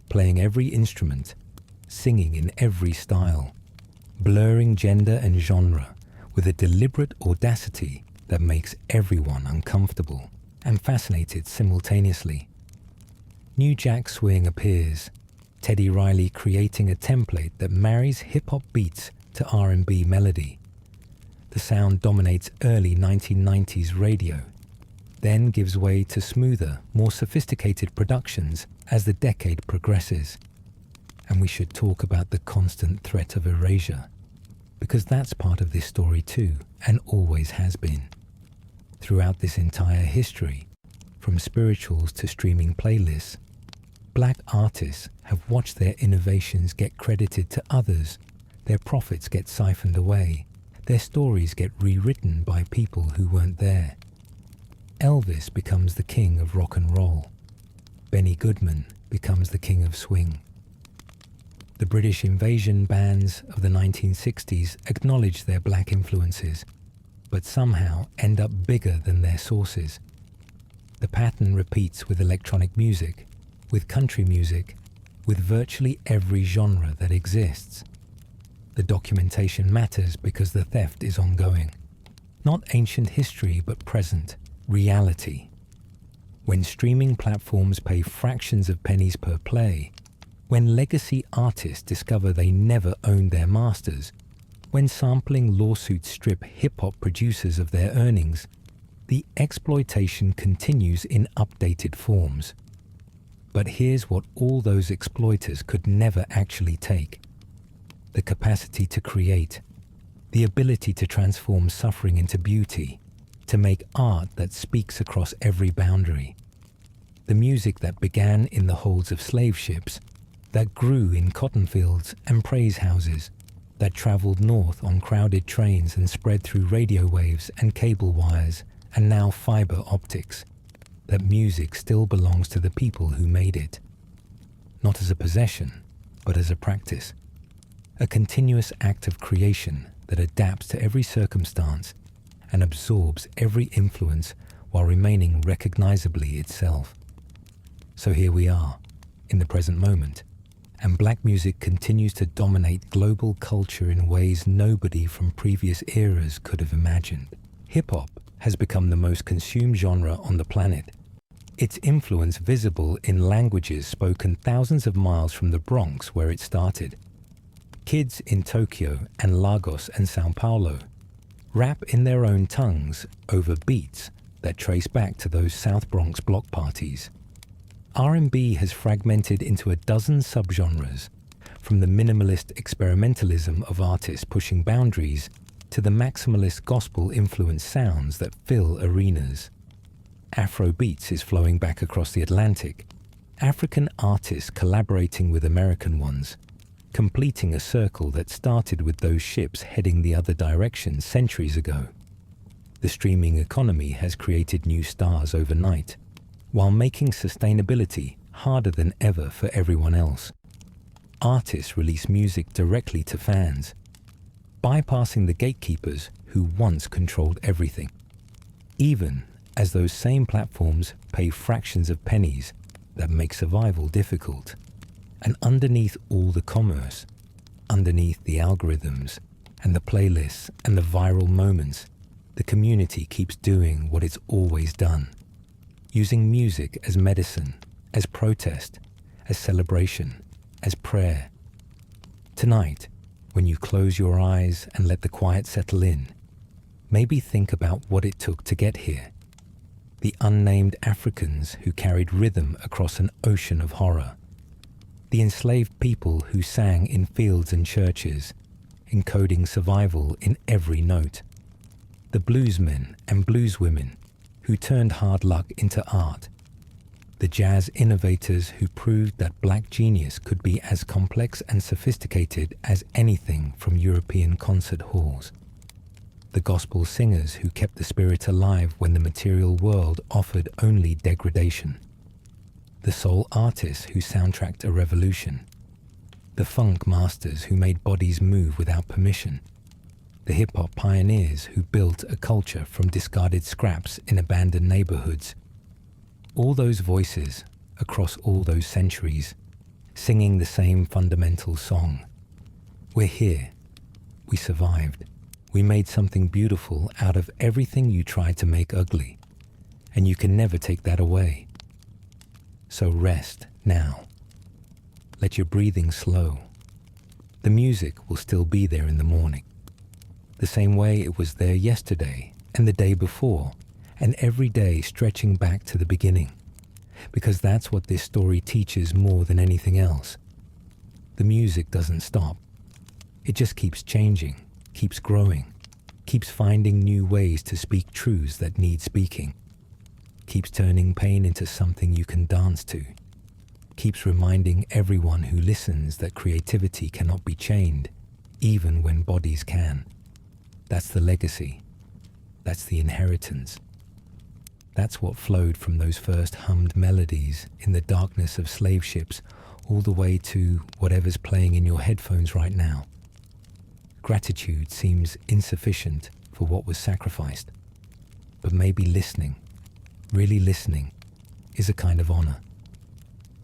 playing every instrument, singing in every style, blurring gender and genre with a deliberate audacity that makes everyone uncomfortable and fascinated simultaneously. New Jack Swing appears, Teddy Riley creating a template that marries hip-hop beats to R&B melody. The sound dominates early 1990s radio, then gives way to smoother, more sophisticated productions as the decade progresses. And we should talk about the constant threat of erasure, because that's part of this story too, and always has been. Throughout this entire history, from spirituals to streaming playlists, Black artists have watched their innovations get credited to others, their profits get siphoned away, their stories get rewritten by people who weren't there. Elvis becomes the king of rock and roll. Benny Goodman becomes the king of swing. The British invasion bands of the 1960s acknowledge their black influences, but somehow end up bigger than their sources. The pattern repeats with electronic music, with country music, with virtually every genre that exists. The documentation matters because the theft is ongoing. Not ancient history, but present, reality. When streaming platforms pay fractions of pennies per play, when legacy artists discover they never owned their masters, when sampling lawsuits strip hip-hop producers of their earnings, the exploitation continues in updated forms. But here's what all those exploiters could never actually take: the capacity to create, the ability to transform suffering into beauty, to make art that speaks across every boundary. The music that began in the holds of slave ships, that grew in cotton fields and praise houses, that traveled north on crowded trains and spread through radio waves and cable wires and now fiber optics. That music still belongs to the people who made it. Not as a possession, but as a practice. A continuous act of creation that adapts to every circumstance and absorbs every influence while remaining recognizably itself. So here we are, in the present moment, and black music continues to dominate global culture in ways nobody from previous eras could have imagined. Hip-hop has become the most consumed genre on the planet. Its influence visible in languages spoken thousands of miles from the Bronx where it started. Kids in Tokyo and Lagos and Sao Paulo rap in their own tongues over beats that trace back to those South Bronx block parties. R&B has fragmented into a dozen subgenres, from the minimalist experimentalism of artists pushing boundaries to the maximalist gospel-influenced sounds that fill arenas. Afro beats is flowing back across the Atlantic, African artists collaborating with American ones, completing a circle that started with those ships heading the other direction centuries ago. The streaming economy has created new stars overnight, while making sustainability harder than ever for everyone else. Artists release music directly to fans, bypassing the gatekeepers who once controlled everything. Even as those same platforms pay fractions of pennies that make survival difficult. And underneath all the commerce, underneath the algorithms and the playlists and the viral moments, the community keeps doing what it's always done, using music as medicine, as protest, as celebration, as prayer. Tonight, when you close your eyes and let the quiet settle in, maybe think about what it took to get here. The unnamed Africans who carried rhythm across an ocean of horror. The enslaved people who sang in fields and churches, encoding survival in every note. The bluesmen and blueswomen who turned hard luck into art. The jazz innovators who proved that black genius could be as complex and sophisticated as anything from European concert halls. The gospel singers who kept the spirit alive when the material world offered only degradation. the soul artists who soundtracked a revolution, the funk masters who made bodies move without permission, the hip-hop pioneers who built a culture from discarded scraps in abandoned neighborhoods. All those voices across all those centuries, singing the same fundamental song. We're here. We survived. We made something beautiful out of everything you tried to make ugly, and you can never take that away. So rest now. Let your breathing slow. The music will still be there in the morning, the same way it was there yesterday and the day before, and every day stretching back to the beginning, because that's what this story teaches more than anything else. The music doesn't stop. It just keeps changing, keeps growing, keeps finding new ways to speak truths that need speaking, keeps turning pain into something you can dance to, keeps reminding everyone who listens that creativity cannot be chained, even when bodies can. That's the legacy. That's the inheritance. That's what flowed from those first hummed melodies in the darkness of slave ships all the way to whatever's playing in your headphones right now. Gratitude seems insufficient for what was sacrificed, but maybe listening, really listening, is a kind of honor.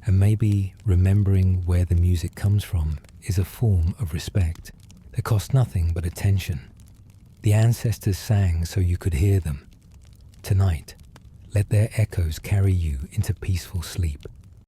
And maybe remembering where the music comes from is a form of respect that costs nothing but attention. The ancestors sang so you could hear them. Tonight, let their echoes carry you into peaceful sleep.